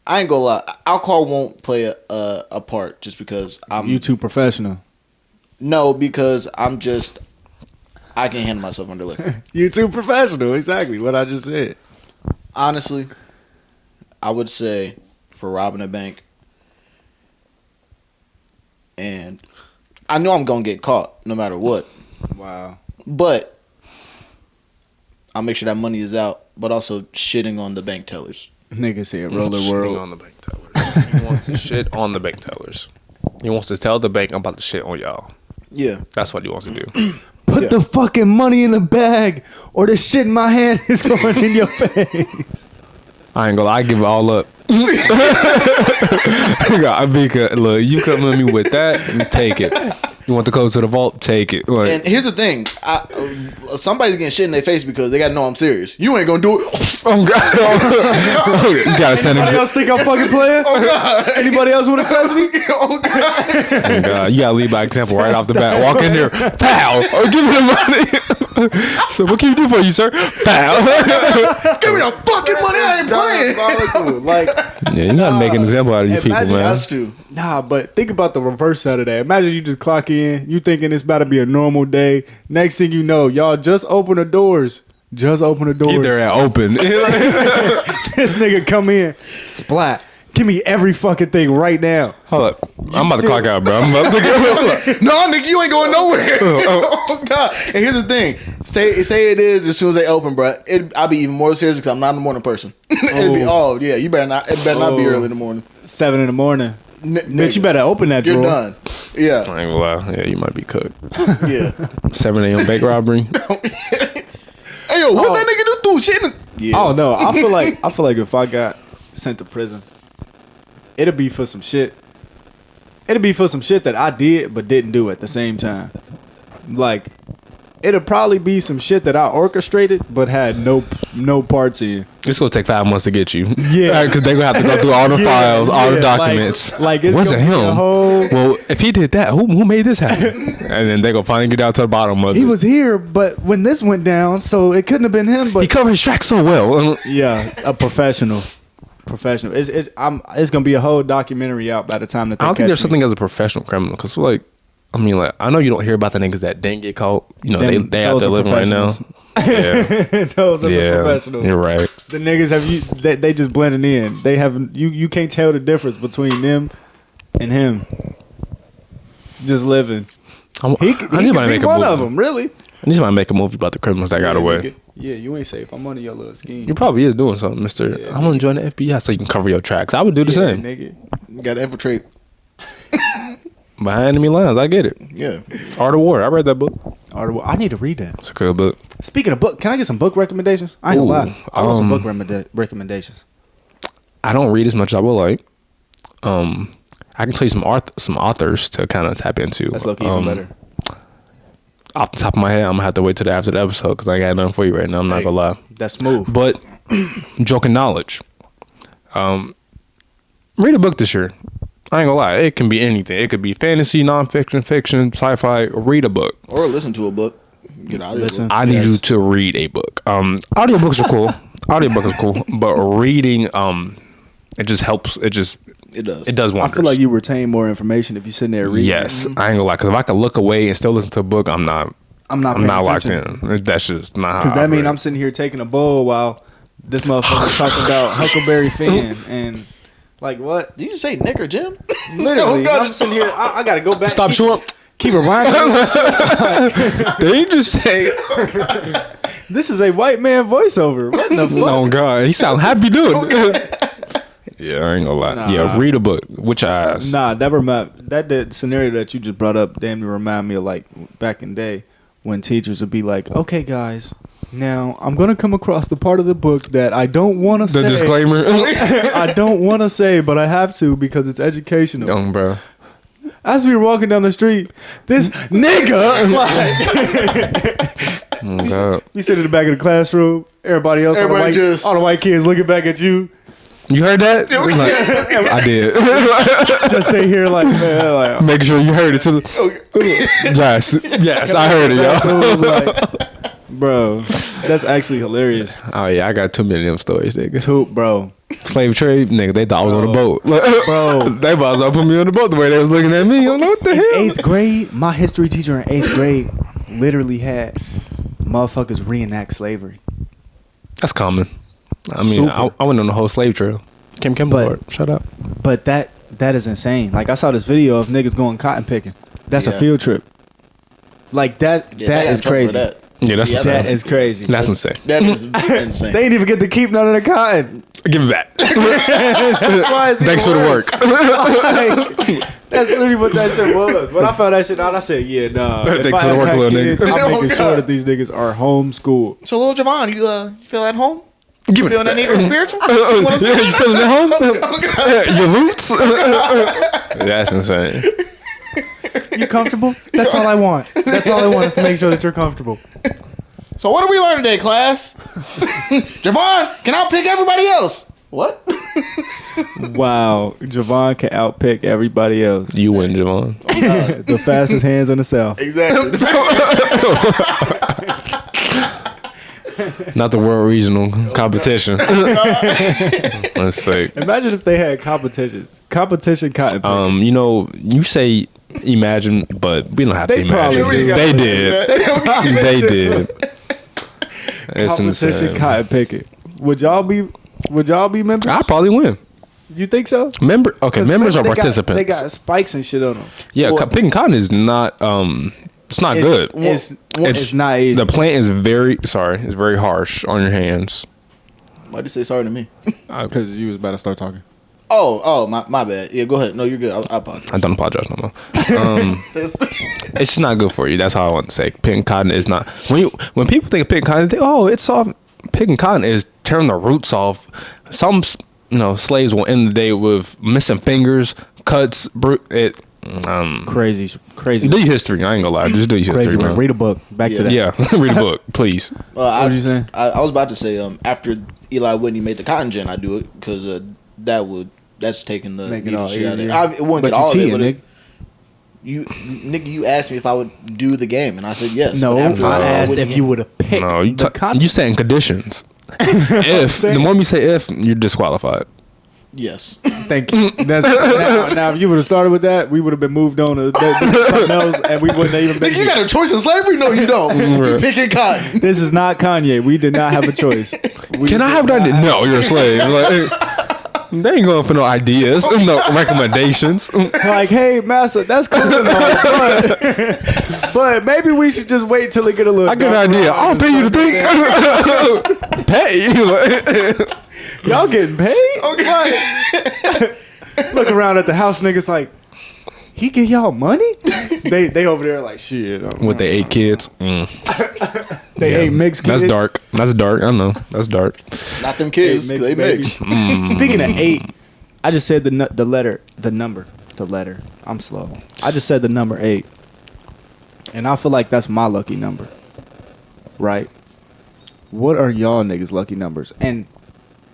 I ain't gonna lie. Alcohol won't play a part just because I'm. You too professional. No, because I'm just. I can handle myself under liquor. You too professional. Exactly what I just said. Honestly, I would say for robbing a bank, and I know I'm gonna get caught no matter what, Wow. but I'll make sure that money is out. But also shitting on the bank tellers. Nigga said roller Shitting world. on the bank tellers. He wants to shit on the bank tellers. He wants to tell the bank I'm about to shit on y'all. Yeah. That's what he wants to do. Put the fucking money in the bag, or the shit in my hand is going in your face. I ain't gonna lie, I give it all up. I be look, you come at me with that, take it. You want the code to the vault, take it. Like, And here's the thing: somebody's getting shit in their face because they gotta know I'm serious. You ain't gonna do it. oh God, you gotta send Anybody else think I'm fucking playing? Oh God! Anybody else want to test me? Oh God! Oh God, you gotta lead by example right off the bat. Walk in there, pow, or give me the money. So what can you do for you, sir? Pow. Give me the fucking money. I ain't playing. Like, Yeah, you gotta make an example out of these people, Imagine man. Us too. nah, but think about the reverse side of that. Imagine you just clock in, you thinking it's about to be a normal day. Next thing you know, y'all just open the doors. Just open the doors. Either at open. This nigga come in, splat. Give me every fucking thing right now. Hold up, I'm about to clock out, bro. I'm about to go. No, nigga, you ain't going nowhere. Oh God! And here's the thing: say it is as soon as they open, bro. I'll be even more serious because I'm not a morning person. It'd be yeah. You better not. It better not be early in the morning. 7 in the morning. Bitch, Nigga, you better open that You're drawer. done. Yeah, I ain't gonna lie. Yeah, you might be cooked. yeah. 7 a.m. bank robbery. Hey yo, what that nigga just do? Shit. Yeah. Oh no, I feel like if I got sent to prison, it'll be for some shit. It'll be for some shit that I did but didn't do at the same time. Like, it'll probably be some shit that I orchestrated but had no parts in. It's gonna take 5 months to get you. Yeah. Because they're gonna have to go through all the files, all the yeah, documents. like it's wasn't gonna be a him. whole- Well, if he did that, who made this happen? And then they gonna finally get down to the bottom of it. He was here, but when this went down, so it couldn't have been him. He But covered his tracks so well. yeah, a professional. It's gonna be a whole documentary out by the time that they I don't think catch there's me. something as a professional criminal. Because I mean, I know you don't hear about the niggas that didn't get caught. You know, Them- they out those there are living right now. Yeah, Those are the yeah, professionals. you're right. The niggas they just blending in. They haven't you can't tell the difference between them and him. Just living. I He need could somebody to be make a one movie. of them, really. I need somebody to make a movie about the criminals that got away. Nigga. Yeah, you ain't safe. I'm under your little scheme. You probably is doing something, Mister. Yeah, I'm gonna join the FBI so you can cover your tracks. I would do the same. nigga. You gotta infiltrate. Behind enemy lines, I get it. Yeah. Art of War. I read that book. I need to read that. It's a good book. Speaking of book, can I get some book recommendations? I ain't gonna Ooh, lie. I want some book recommendations. I don't read as much as I would like. I can tell you some authors to kind of tap into. That's low key even better. Off the top of my head, I'm gonna have to wait till after the episode because I ain't got nothing for you right now. I'm not Hey. gonna lie. That's smooth. But JoK'N knowledge. Read a book this year. I ain't gonna lie. It can be anything. It could be fantasy, nonfiction, fiction, sci-fi. Read a book. Or listen to a book. Get out of Listen. I need you to read a book. Audiobooks are cool. Audiobook is cool, but reading, it just helps. It It does. It does I wonders. feel like you retain more information if you're sitting there reading. Yes, I ain't gonna lie. Because if I could look away and still listen to a book, I'm not locked in. That's just not how. Because that means operate. I'm sitting here taking a bowl while this motherfucker's talking about Huckleberry Finn and like what? Did you say Nick or Jim? Literally, Oh, I'm sitting here. I gotta go back. Stop short. Keep reminding me. Did you just say? This is a white man voiceover. What the fuck? Oh God, he sound happy doing. Yeah, I ain't gonna lie. Nah. Yeah, read a book. Which eyes? Nah, that scenario that you just brought up damn near remind me of like back in the day when teachers would be like, "Okay, guys, now I'm gonna come across the part of the book that I don't want to say. The disclaimer. I don't want to say, but I have to because it's educational." Young bro. As we were walking down the street, this nigga, Oh, God. you sit in the back of the classroom. Everybody else, Everybody all the white kids looking back at you. You heard that? Like, I did. Just stay here like, man, like, Make sure you heard it too. Yes, I heard it, yo. like, bro, that's actually hilarious. Oh yeah, I got too many of them stories, nigga. Bro, Slave trade, nigga. They thought I was on a boat, bro. They about to put me on the boat the way they was looking at me. You know what the hell? 8th grade, my history teacher in 8th grade literally had motherfuckers reenact slavery. That's common. I mean, I went on the whole slave trail. Kim Lord, shut up. But that is insane. Like I saw this video of niggas going cotton picking. That's a field trip. Like that is crazy. That. Yeah, that's insane. That is crazy. That's insane. That is insane. They didn't even get to keep none of the cotton. Give it back. That's why it's Thanks for the work. Like, that's literally what that shit was. When I found that shit out, I said, yeah, nah. Thanks for the work, little nigga. I'm Oh, making sure that these niggas are homeschooled. So, little Javon, you feel at home? Give Feeling that need or spiritual? Yeah, you feeling at home? Your roots? That's insane. You comfortable? That's all I want. That's all I want is to make sure that you're comfortable. So what did we learn today, class? Javon can outpick everybody else. What? Wow, Javon can outpick everybody else. You win, Javon. The fastest hands in the South. Exactly. Not the world regional competition. Let's see. Imagine if they had competitions. Competition cotton picking. You know, you say imagine, but we don't have They to imagine. probably do. They did. They did. It's Competition insane. cotton picking. Would y'all be members? I'll probably win. You think so? Members 'Cause are remember participants. They got spikes and shit on them. Yeah, Well- picking cotton is not. It's not good. It's not easy. The plant is it's very harsh on your hands. Why'd you say sorry to me? Because you was about to start talking. Oh, my bad. Yeah, go ahead. No, you're good. I apologize. I don't apologize no more. It's just not good for you. That's how I want to say. Picking cotton is not. When people think of picking cotton, they think, oh, it's soft. Picking cotton is tearing the roots off. Some slaves will end the day with missing fingers, cuts. Crazy. Do your history. I ain't gonna lie. Just do your history, Crazy. man. Read a book. Back to that. Yeah, read a book, please. What were you saying? I was about to say after Eli Whitney made the cotton gin, I do it because that's taking the Make it needed all shit out of it. easier. It wouldn't But get all you of it. cheating, But you asked me if I would do the game, and I said yes. No, But after I asked Whitney- if you would have picked No, you the content. you saying conditions. If the moment you say if, you're disqualified. Yes. Thank you. Now, if you would have started with that, we would have been moved on to something else, and we wouldn't have even been You here. got a choice in slavery? No, you don't. You're picking cotton. This is not Kanye. We did not have a choice. Can I have that? No, you're a slave. Like, they ain't going for no ideas, no recommendations. Like, hey, massa, that's cool and all, but maybe we should just wait till it get a little. I got an idea. I'll pay you to think. Pay. Y'all getting paid? Okay. Look around at the house, niggas like, he give y'all money? They over there like shit. With the 8 kids. They ain't mixed kids. That's dark. That's dark. I know. That's dark. Not them kids. Eight 'Cause they mixed mixed. Speaking of 8, I just said the letter. I'm slow. I just said the number 8, and I feel like that's my lucky number. Right? What are y'all niggas' lucky numbers, and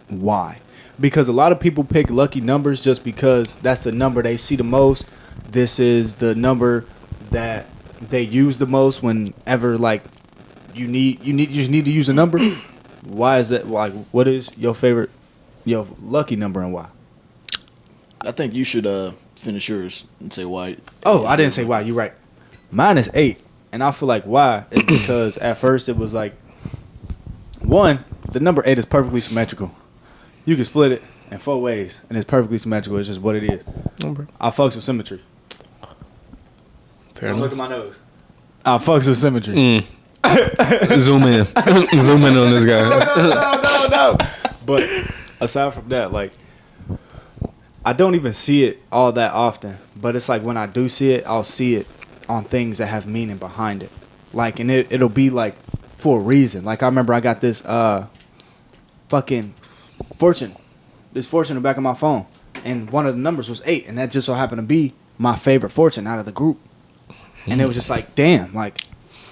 why? Because a lot of people pick lucky numbers just because that's the number they see the most. This is the number that they use the most whenever like you just need to use a number. Why is that? Like, what is your lucky number and why? I think you should finish yours and say why. Oh, I didn't say why. You're right. Mine is 8, and I feel like why is because at first it was like, one, the number 8 is perfectly symmetrical. You can split it in 4 ways, and it's perfectly symmetrical. It's just what it is. Okay. I fucks with symmetry. Fair Don't enough. look at my nose. I fucks with symmetry. Zoom in. Zoom in on this guy. No. But aside from that, like, I don't even see it all that often. But it's like when I do see it, I'll see it on things that have meaning behind it. Like, and it'll be like for a reason. Like, I remember I got this fucking fortune. This fortune in the back of my phone. And one of the numbers was 8. And that just so happened to be my favorite fortune out of the group. And it was just like, damn, like,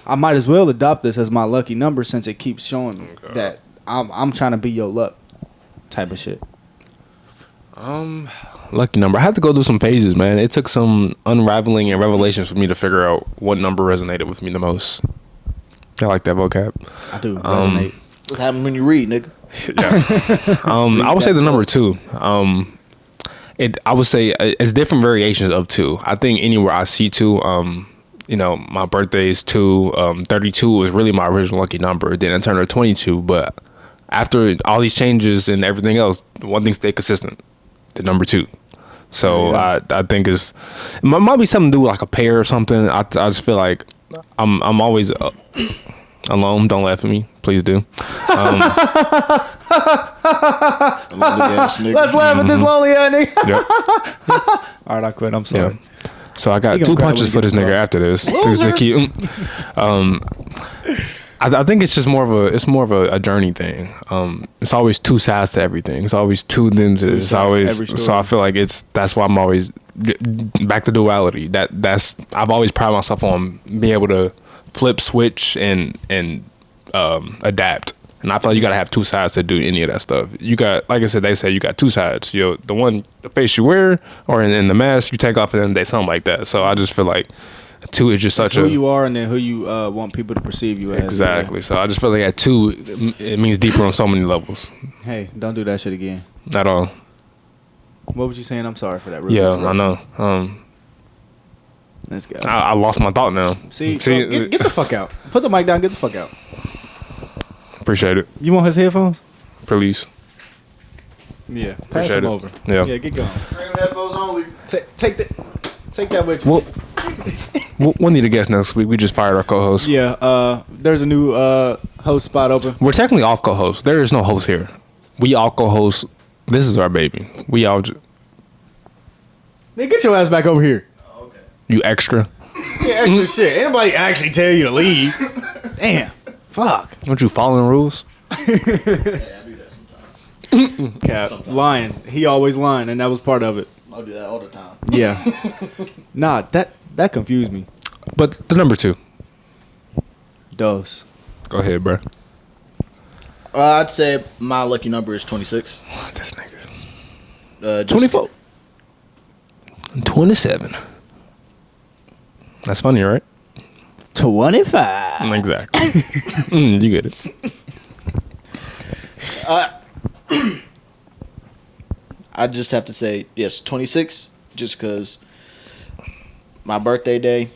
I might as well adopt this as my lucky number since it keeps showing me that I'm trying to be your luck type of shit. Lucky number. I had to go through some phases, man. It took some unraveling and revelations for me to figure out what number resonated with me the most. I like that vocab. I do resonate. What happens when you read, nigga? Yeah. I would say the number 2. I would say it's different variations of 2. I think anywhere I see 2, you know, my birthday is 2. 32 was really my original lucky number. Then I turned 22. But after all these changes and everything else, one thing stayed consistent: the number 2. So I think it might be something to do with like a pair or something. I just feel like I'm always alone. Don't laugh at me, please do. Let's laugh at this lonely ass nigga. Yep. All right, I quit. I'm sorry. Yeah. So I got He 2 gonna punches for cry when this he nigga gets after this to keep. I think it's just more of a journey thing. It's always 2 sides to everything. It's always 2 things. It's always so I feel like that's why I'm always back to duality. That's I've always prided myself on being able to flip, switch, and adapt. And I feel like you gotta have 2 sides to do any of that stuff. You got, like I said, they say you got 2 sides. The face you wear, or in the mask you take off, and then they sound like that. So I just feel like 2 is just such who you are, and then who you want people to perceive you as. Exactly. So I just feel like at 2, it means deeper on so many levels. Hey, don't do that shit again. At all. What was you saying? I'm sorry for that. Yeah, I know. Let's go. I lost my thought now. See, get the fuck out. Put the mic down. Get the fuck out. Appreciate it. You want his headphones? Please. Yeah. Pass Appreciate them it. over. Yeah. Yeah, get going. Headphones only. Take that with you. We'll need a guest next week. We just fired our co-host. Yeah. There's a new host spot open. We're technically off co-host. There is no host here. We all co-host. This is our baby. We all. Nigga, get your ass back over here. Okay. You extra. Yeah, extra shit. Ain't nobody actually tell you to leave. Damn. Fuck. Don't you following rules? Yeah, I do that sometimes. Cap. Lying. He always lying, and that was part of it. I'll do that all the time. Yeah. Nah, that confused me. But the number 2. Dose. Go ahead, bro. I'd say my lucky number is 26. This nigga. 24. 27. That's funny, right? 25. Exactly. You get it. I just have to say, yes, 26, just because my birthday day,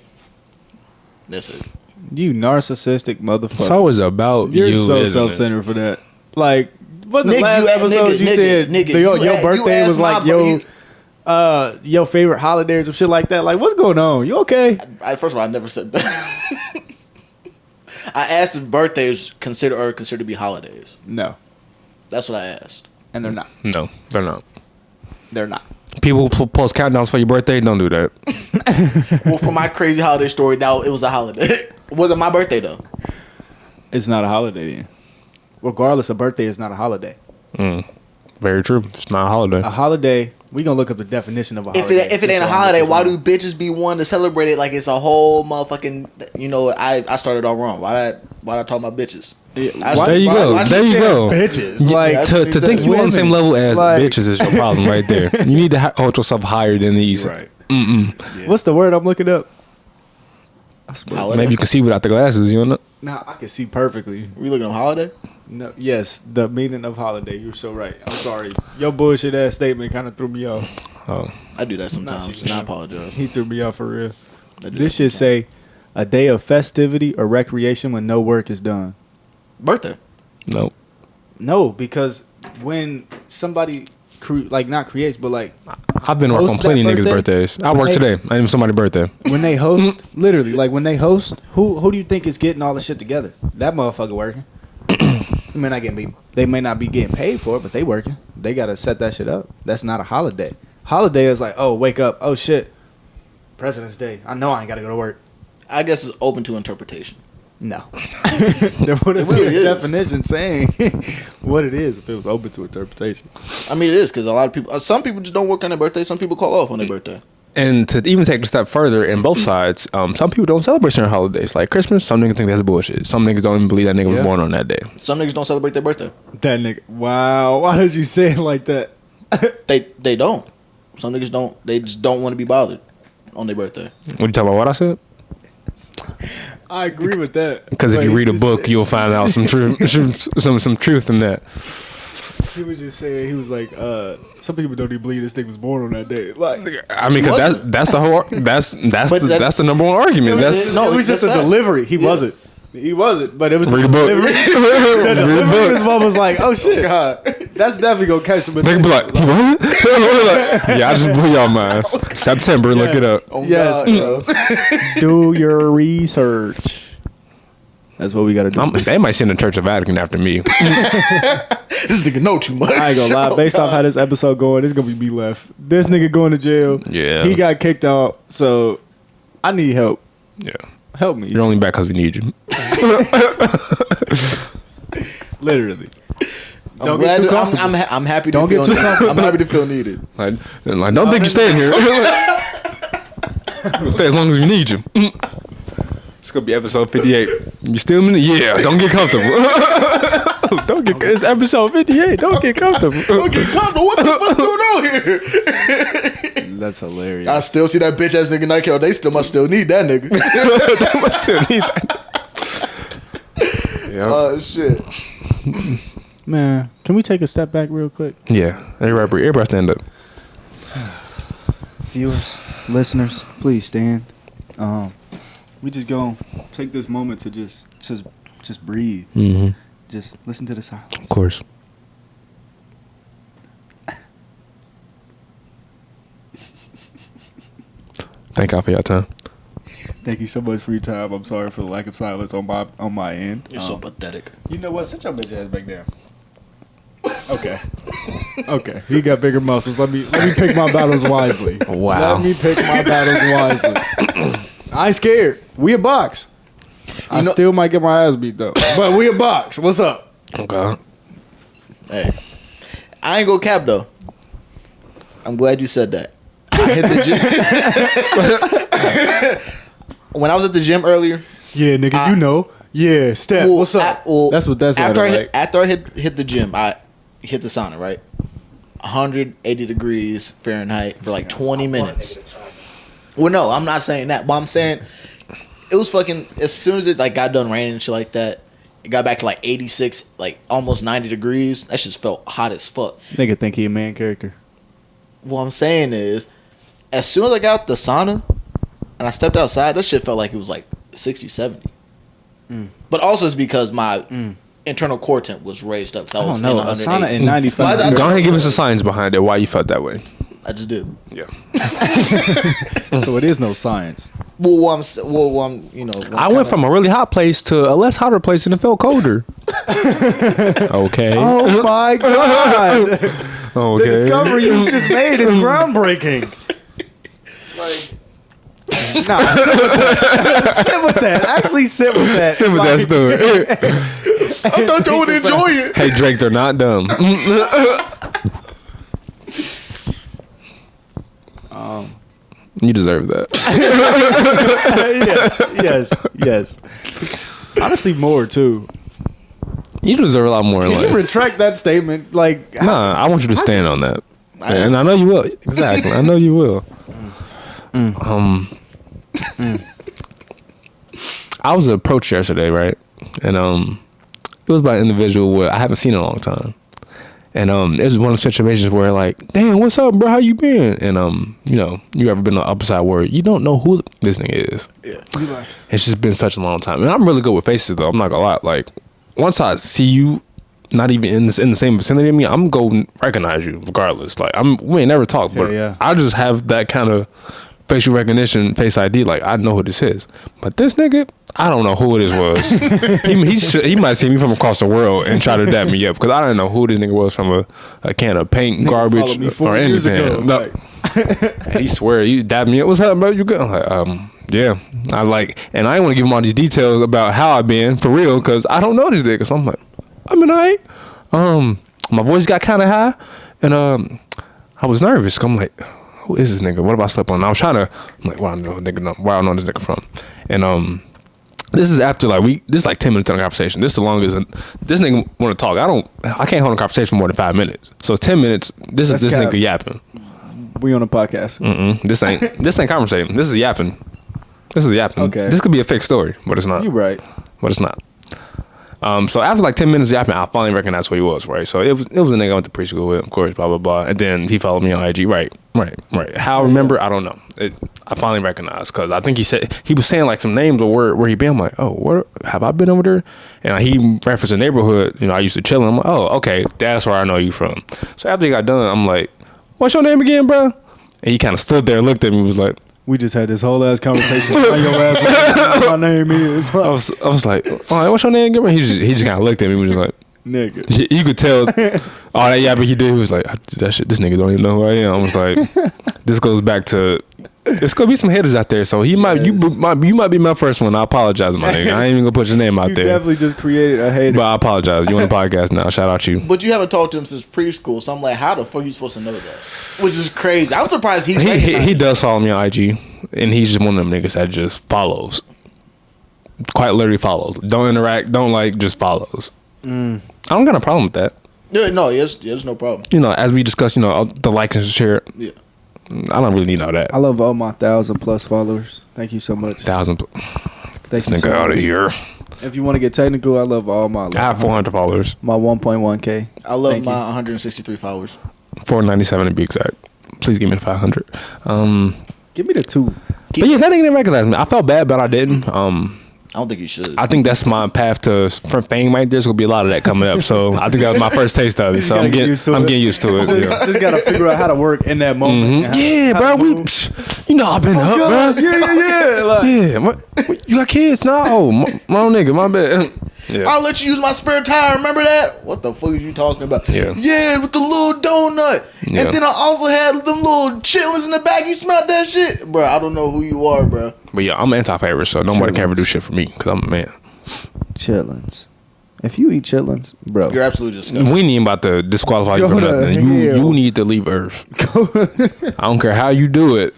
that's it. You narcissistic motherfucker. It's always about You're you. so isn't it? self-centered for that. Like, what the Nigga, last episode you said your birthday was like your favorite holidays or shit like that? Like, what's going on? You okay? First of all, I never said that. I asked if birthdays considered to be holidays. No. That's what I asked. And they're not. No, they're not. They're not. People who post countdowns for your birthday, don't do that. Well, for my crazy holiday story, now it was a holiday. It wasn't my birthday, though. It's not a holiday then. Regardless, a birthday is not a holiday. Very true. It's not a holiday. A holiday, we gonna look up the definition of a holiday. If it ain't a holiday, why do bitches be one to celebrate it like it's a whole motherfucking? You know, I started all wrong. Why I talk about bitches? There you go. Bitches. Like Like to think you on the same level as Like- bitches is your problem right there. You need to hold yourself higher than these. Right. Yeah. What's the word I'm looking up? I swear. Holiday. Maybe you can see without the glasses. You know. Nah, I can see perfectly. We looking at holiday? No, yes, the meaning of holiday. You're so right. I'm sorry. Your bullshit ass statement kind of threw me off. Oh, I do that sometimes, and I apologize. He threw me off for real. I do This that should sometimes. say a day of festivity or recreation when no work is done. Birthday. no. No, because when somebody not creates, but like I've been working on Host plenty that of niggas' birthday? birthdays. I When work they- today. I even somebody's birthday. when they host, literally, like when they host, who do you think is getting all the shit together? That motherfucker working. They may not be getting paid for it, but they working. They gotta set that shit up. That's not a holiday. Holiday is like, oh, wake up, oh shit, President's Day. I know I ain't gotta go to work. I guess it's open to interpretation. No, there wouldn't It really be a is. definition saying what it is if it was open to interpretation. I mean, it is because a lot of people, some people just don't work on their birthday. Some people call off on their birthday. And to even take it a step further, in both sides, some people don't celebrate certain holidays. Like Christmas, some niggas think that's bullshit. Some niggas don't even believe that nigga Yeah. was born on that day. Some niggas don't celebrate their birthday. That nigga, wow, why did you say it like that? They don't. Some niggas don't. They just don't want to be bothered on their birthday. What you talking about? What I said? I agree with that. Because if But you he read a just book, said- you'll find out some truth, some truth in that. He was just saying, he was like, some people don't even believe this thing was born on that day. Like, I mean, because What? that's the whole that's But that's the number one argument. That's No, it was just a that's fact. delivery. He Yeah. wasn't. He wasn't. But it was read a the book. delivery. The Read a delivery was book. what was like, oh shit, God. that's definitely gonna catch them. They can be like, he wasn't. Like, yeah, I just blew y'all minds. September, look it up. Oh, Yes. God, yo. do your research. That's what we gotta do. They might send the Church of Vatican after me. This nigga know too much. I ain't gonna lie. Oh, Based off God. how this episode going, it's gonna be me left. This nigga going to jail. Yeah. He got kicked out. So I need help. Yeah, Help me. you're only back because we need you. Literally. I'm Don't glad get too that- comfortable. I'm happy to Don't feel get too needed. comfortable. I'm happy to feel needed. Like don't think you're staying here. We'll stay as long as we need you. It's gonna be episode 58. You still in it? Yeah. Don't get comfortable. Don't get. It's episode 58. Don't get comfortable. Okay, comfortable. What the fuck going on here? That's hilarious. I still see that bitch ass nigga Nykel. They must still need that nigga. They must still need that. Yeah. Shit. Man, can we take a step back real quick? Yeah. Everybody stand up. Viewers, listeners, please stand. We just gonna take this moment to just breathe. Mm-hmm. Just listen to the silence. Of course. Thank y'all for your time. Thank you so much for your time. I'm sorry for the lack of silence on my end. You're so pathetic. You know what? Sit your bitch ass back down. Okay. Okay. He got bigger muscles. Let me pick my battles wisely. Wow. Let me pick my battles wisely. I ain't scared. We a box. I know- still might get my ass beat though. But we a box. What's up? Okay. Hey, I ain't go cap though. I'm glad you said that. I hit the gym. When I was at the gym earlier, Yeah, nigga, you know. Yeah, step. well, What's up? That's what that's after like. after I hit the gym, I hit the sauna, right? 180 degrees Fahrenheit for like 20 minutes. Well, no, I'm not saying that, but I'm saying it was fucking. As soon as it like got done raining and shit like that, it got back to like 86, like almost 90 degrees. That shit felt hot as fuck. Nigga think he a man character. What I'm saying is, as soon as I got out the sauna and I stepped outside, that shit felt like it was like 60, 70. But also it's because my internal core temp was raised up. So I I was don't know. in A 108. sauna in 95 Well, I- degrees. Go ahead and give us the science behind it. Why you felt that way? I just did. Yeah. So it is no science. Well, I'm you know. I went from a really hot place to a less hotter place and it felt colder. Okay. Oh my god. Okay. The discovery you just made is groundbreaking. Like, nah, sit with that. Sit with that. Actually, sit with that. Sit with that story. I thought you would enjoy it. Hey Drake, they're not dumb. You deserve that. yes. Honestly, more too. You deserve a lot more in Can you life. retract that statement? Like, Nah, I want you to stand on that. And I know you will. Exactly. I know you will. I was approached yesterday, right? And it was by an individual where I haven't seen in a long time. And it was one of the situations where like, damn, what's up, bro? How you been? And you know, you ever been on the upper side where you don't know who this nigga is? Yeah. It's just been such a long time. And I'm really good with faces though. I'm not gonna lie. Like once I see you, not even in the same vicinity of me, I'm gonna recognize you regardless. Like we ain't never talked, but I just have that kind of facial recognition, face ID. Like I know who this is. But this nigga, I don't know who this was. he might see me from across the world and try to dap me up because I don't know who this nigga was from a can of paint, garbage, or anything. No. He swear you dap me up. What's up, bro? You good? I'm like, yeah. I like, and I ain't want to give him all these details about how I've been for real because I don't know this nigga. So I'm like, I mean, my voice got kind of high, and I was nervous. I'm like, who is this nigga? What if I slept on? And I was trying to, I'm like, where I know this nigga from? And this is after this is like 10 minutes in a conversation. This is the longest. This nigga want to talk. I can't hold a conversation for more than 5 minutes. So 10 minutes. This nigga yapping. We on a podcast. This ain't conversating. This is yapping. Okay. This could be a fake story, but it's not. You right. But it's not. So after like 10 minutes yapping, I finally recognized who he was, right? So it was a nigga I went to preschool with, of course, blah, blah, blah. And then he followed me on IG, right. How I remember, I don't know. I finally recognized because I think he was saying like some names of where he been. I'm like, oh, where have I been over there? And he referenced a neighborhood, I used to chill in. I'm like, oh, okay, that's where I know you from. So after he got done, I'm like, what's your name again, bro? And he kind of stood there and looked at me and was like, we just had this whole ass conversation. Your ass, my name is. I was like, all right, what's your name again? He just kind of looked at me and was just like, nigga. You could tell all that yapping he did. He was like, that shit, this nigga don't even know who I am. I was like, this goes back to, there's gonna be some haters out there. So you might be my first one. I apologize, my nigga. I ain't even gonna put your name out there. You definitely just created a hater. But I apologize. You on the podcast now. Shout out you. But you haven't talked to him since preschool, so I'm like, how the fuck are you supposed to know that? Which is crazy. I'm surprised he does follow me on IG, and he's just one of them niggas that just follows. Quite literally follows. Don't interact. Don't like. Just follows. I don't got a problem with that. Yeah, no, there's no problem. As we discussed, the likes and share. Yeah. I don't really need all that. I love all my 1,000+ followers. Thank you so much. 1,000. This nigga out of here. If you want to get technical, I love all my. I have 400 followers. My 1.1K. I love my 163 followers. 497 to be exact. Please give me the 500. Give me the 2. But yeah, that nigga didn't recognize me. I felt bad, but I didn't. I don't think you should. I think that's my path to fame right there. There's gonna be a lot of that coming up. So I think that was my first taste of it. So I'm getting used to it. Yeah. Just gotta figure out how to work in that moment. Mm-hmm. Yeah, bro. I've been up, God, bro. Yeah. Like, yeah. You got kids now? Oh, my nigga, my bad. Yeah. I'll let you use my spare tire. Remember that? What the fuck are you talking about? Yeah, with the little donut. Yeah. And then I also had them little chitlins in the back. You smelled that shit? Bro, I don't know who you are, bro. But yeah, I'm anti-favorite, so nobody can ever do shit for me because I'm a man. Chitlins. If you eat chitlins, bro. You're absolutely disgusting. We ain't about to disqualify you from nothing. You need to leave Earth. I don't care how you do it,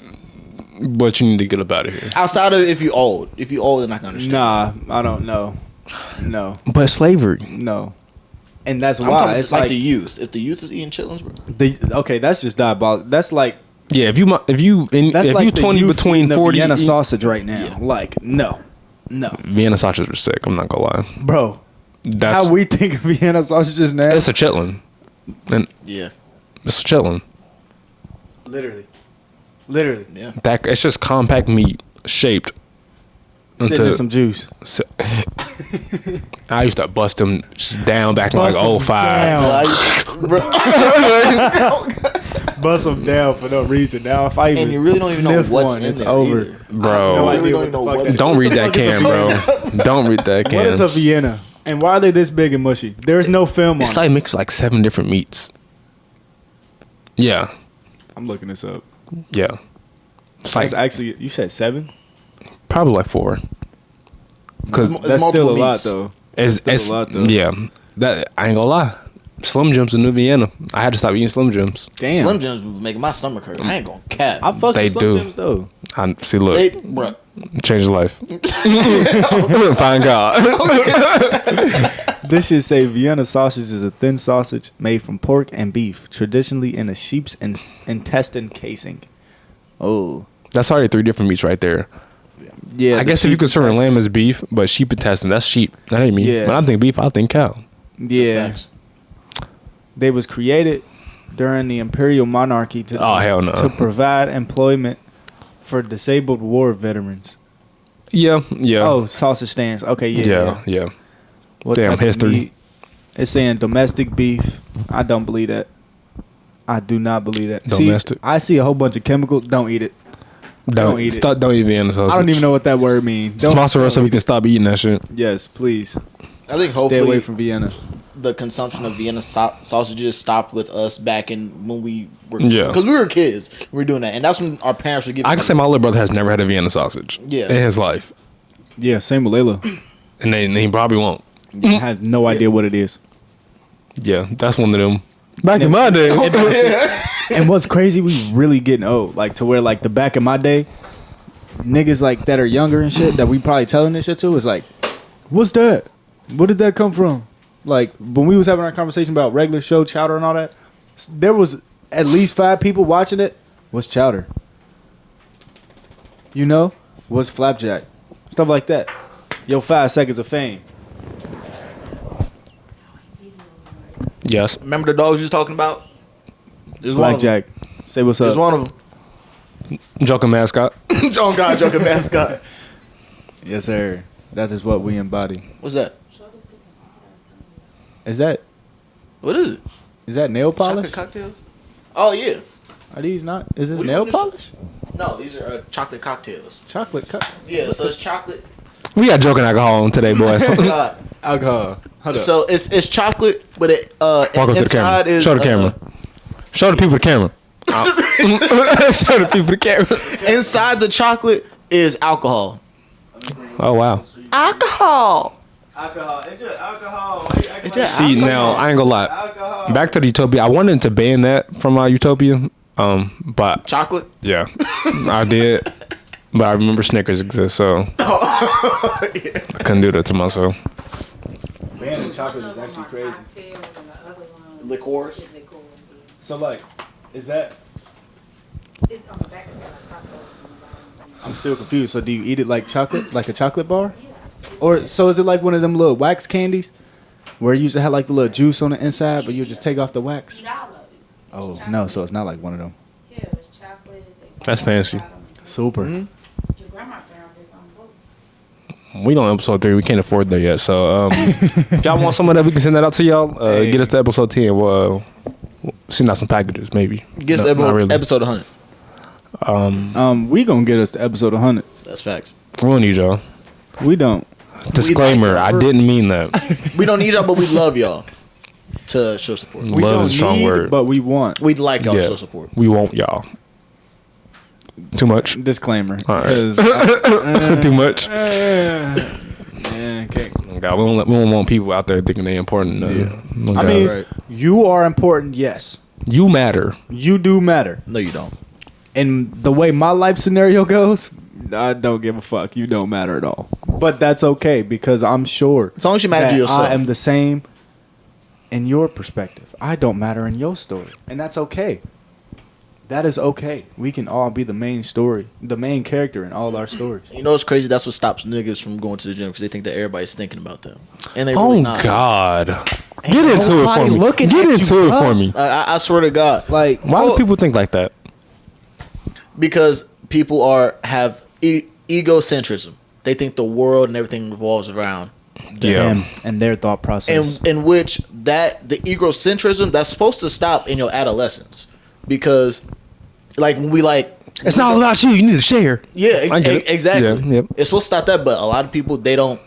but you need to get up out of here. Outside of if you're old. If you're old, then I can understand. Nah, I don't know. No. But slavery. No. And that's why it's like the youth. If the youth is eating chitlins, bro. Okay, that's just diabolical. That's like if you 20 between 40 Vienna sausage right now. Like no. Vienna sausages are sick. I'm not gonna lie, bro. That's how we think of Vienna sausages now. It's a chitlin. And it's a chitlin. Literally. Yeah. It's just compact meat shaped. Sitting in some juice. I used to bust them down back in like 05. Bust them down for no reason. Now if I even and you really don't even know what's one, in it's there over. Either. Bro. No idea what the fuck don't read that can, bro. Don't read that can. What is a Vienna? And why are they this big and mushy? There's no film on it. It's like mixed like 7 different meats. Yeah. I'm looking this up. Yeah. It's like actually, you said 7? Probably like 4. Because that's still a lot, though. It's a lot, though. Yeah. That I ain't gonna lie. Slim Jims in New Vienna. I had to stop eating Slim Jims. Damn. Slim Jims was making my stomach hurt. I ain't gonna cap. I fuck with Slim Jims, though. See, look. Bruh. Change your life. Find God. This should say Vienna sausage is a thin sausage made from pork and beef, traditionally in a sheep's intestine casing. Oh. That's already 3 different meats right there. Yeah. I guess if you consider lamb as beef, but sheep intestine, that's sheep. That ain't me. Yeah. When I think beef, I think cow. Yeah. They was created during the imperial monarchy to hell no. to provide employment for disabled war veterans. Yeah. Oh, sausage stands. Okay, yeah. What Damn type of history. meat? It's saying domestic beef. I don't believe that. I do not believe that. Domestic. See, I see a whole bunch of chemicals. Don't eat it. Don't eat it. Don't eat Vienna sausage. I don't even know what that word means. Sponsor us so we eat can it. stop eating that shit. Yes, please. I think Stay hopefully away from Vienna. the consumption of Vienna sausages stopped with us back in when we were Yeah. because we were kids. We were doing that, and that's when our parents were giving. I can say my little brother has never had a Vienna sausage in his life. Yeah, same with Layla. And he probably won't. I have no idea what it is. Yeah, that's one of them. Back in my day. And what's crazy, we really getting old. Like to where like the back in my day, niggas like that are younger and shit that we probably telling this shit to is like, what's that? Where did that come from? Like when we was having our conversation about regular show chowder and all that, there was at least 5 people watching it. What's chowder? You know? What's flapjack? Stuff like that. Yo, 5 seconds of fame. Yes. Remember the dogs you was talking about? There's one of them. Blackjack. Say what's There's up. one of them. JoK'N mascot. Oh God, JoK'N mascot. Yes, sir. That is what we embody. What's that? Is that What is it? nail polish? Chocolate cocktails? Oh yeah. Are these not? Is this What do you nail want polish? No, these are chocolate cocktails. Chocolate cup. Yeah, so it's chocolate. We got JoK'N alcohol on today, boys. God. Alcohol. Hold up. So it's chocolate, but it Walk up to the camera. inside is Show the camera. Show the people the camera. Show the people the camera. Inside the chocolate is alcohol. Oh wow. Alcohol. Alcohol. It's just alcohol. It's just See alcohol. now, I ain't gonna lie. Alcohol. Back to the Utopia. I wanted to ban that from my Utopia. But Chocolate. yeah, I did. But I remember Snickers exists, so I couldn't do that to myself. Man, the chocolate is actually crazy. Liqueurs. So like, is that? It's on the back side of chocolate. I'm still confused. So do you eat it like chocolate, like a chocolate bar, or so is it like one of them little wax candies, where you used to have like the little juice on the inside, but you just take off the wax? Eat all of it. Oh no, so it's not like one of them. Yeah, it's chocolate. It's a That's fancy. Super. Your grandma found this on book. We on episode 3. We can't afford that yet. So if y'all want some of that, we can send that out to y'all. Hey. Get us to episode 10. We'll send out some packages, maybe. Gets No, not really. episode 100. We gonna get us to episode 100. That's facts. We don't need y'all. We don't. Disclaimer: I didn't mean that. We don't need y'all, but we love y'all to show support. We Love don't is a strong need, word. but we want. We'd like y'all to Yeah, show support. we won't y'all. Too much. Disclaimer. All right. 'Cause Too much. yeah, okay. God, we don't want people out there thinking they important. No, I God. mean, Right. you are important. Yes, you matter. you do matter. No, you don't. And the way my life scenario goes, I don't give a fuck. You don't matter at all. But that's okay because I'm sure As long as you matter to that yourself. I am the same in your perspective. I don't matter in your story, and that's okay. That is okay. We can all be the main story, the main character in all our stories. You know what's crazy? That's what stops niggas from going to the gym because they think that everybody's thinking about them, and they really Oh not. God. Get into it for nobody me. looking Get at you, into it bruh. for me. I swear to God, Like, Why do people think like that? because people have egocentrism. They think the world and everything revolves around Yeah. them and their thought process. in which that the egocentrism that's supposed to stop in your adolescence, because like when we like It's not all about you. You need to share. yeah I get it. exactly Yeah, yep. it's supposed to stop that, but a lot of people they don't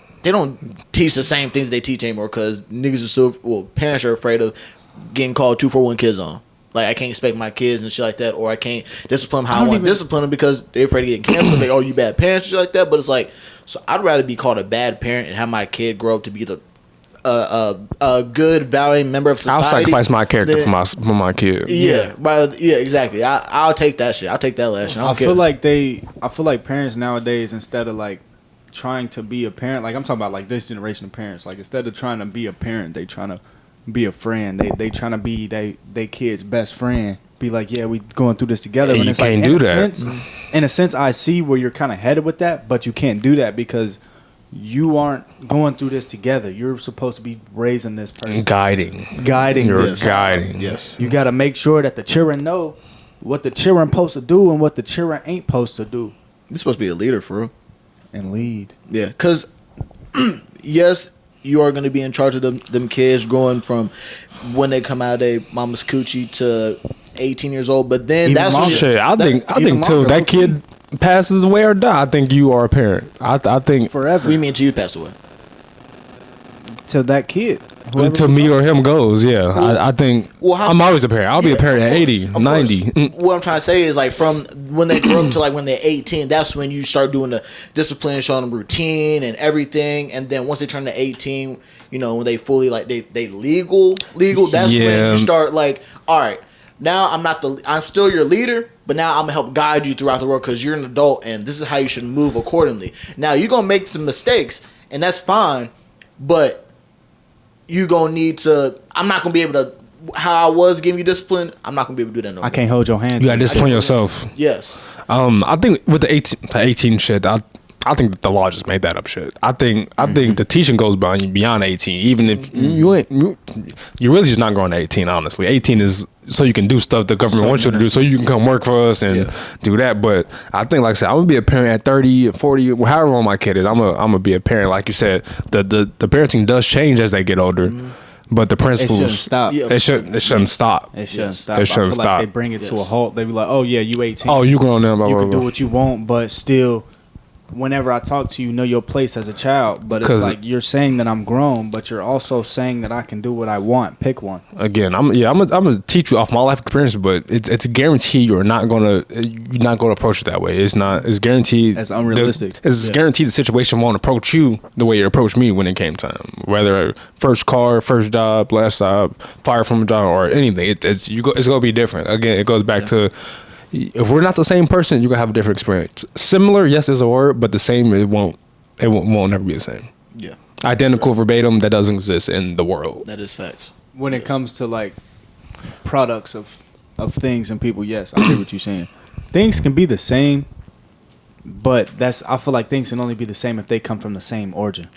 teach the same things they teach anymore because niggas are so parents are afraid of getting called 241 kids on. Like I can't expect my kids and shit like that, or I can't discipline them how I want to discipline them because they're afraid of getting canceled. Like, oh, you bad parents, shit like that. But it's like, so I'd rather be called a bad parent and have my kid grow up to be the a good, valuing member of society. I'll sacrifice my character than- for my kid. Yeah, yeah, exactly. I'll take that shit. I'll take that last shit. I I don't care. feel like parents nowadays, instead of like trying to be a parent, like I'm talking about like this generation of parents, like instead of trying to be a parent, they trying to be a friend. They trying to be they kid's best friend. Be like, yeah, we going through this together. Yeah, And you it's like, can't in do a that. sense, in a sense, I see where you're kind of headed with that, but you can't do that because you aren't going through this together. You're supposed to be raising this person, Guiding. You're Yes. guiding. Yes. You got to make sure that the children know what the children supposed to do and what the children ain't supposed to do, You're supposed to be a leader for real. and lead. Yeah, because yes, you are going to be in charge of them kids growing from when they come out of their mama's coochie to 18 years old. But then Even that's when longer. Shit, I think even till longer, that kid passes away or die, I think you are a parent. I think Forever. What do you mean till you pass away? Till that kid. Whoever to we me talk- or him goes. Yeah, I think Well, how- I'm always a parent. I'll be a Yeah, parent of at course, 80, of 90. course. What I'm trying to say is like from when they grow up to like when they're 18, that's when you start doing the discipline, showing them routine and everything. And then once they turn to 18, you know, when they fully like they legal, that's when Yeah. you start like, all right, now I'm still your leader, but now I'm gonna help guide you throughout the world because you're an adult and this is how you should move accordingly. Now you're gonna make some mistakes and that's fine, but you gonna need to. I'm not gonna be able to. How I was giving you discipline, I'm not gonna be able to do that no more. I can't hold your hand. You gotta discipline yourself. Yes. I think with the 18 shit, I think that the law just made that up shit. I think the teaching goes beyond 18. Even if you're really just not going to 18. Honestly, 18 is so you can do stuff the government wants you to do, so you can come work for us and do that. But I think, like I said, I'm gonna be a parent at 30, 40, however old my kid is. I'm gonna be a parent. Like you said, the parenting does change as they get older, but the principles shouldn't stop. Yeah. It shouldn't stop. It shouldn't stop. It I shouldn't feel stop. like they bring it to a halt. They be like, "Oh yeah, you 18. Oh, you grown now? Blah, you blah, can do blah. what you want, but still, whenever I talk to you, know your place as a child." But it's 'Cause- like you're saying that I'm grown, but you're also saying that I can do what I want. Pick one. Again, I'm gonna teach you off my life experience, but it's a guarantee you're not gonna approach it that way. It's guaranteed. That's unrealistic. It's guaranteed the situation won't approach you the way it approached me when it came time. Whether first car, first job, last job, fire from a job, or anything, it's gonna be different. Again, it goes back to. If we're not the same person, you're gonna have a different experience. Similar, yes, is a word, but the same, it won't never be the same. Yeah. Identical, verbatim, that doesn't exist in the world. That is facts. When it comes to like products of things and people, yes, I get what you're saying. Things can be the same, but I feel like things can only be the same if they come from the same origin.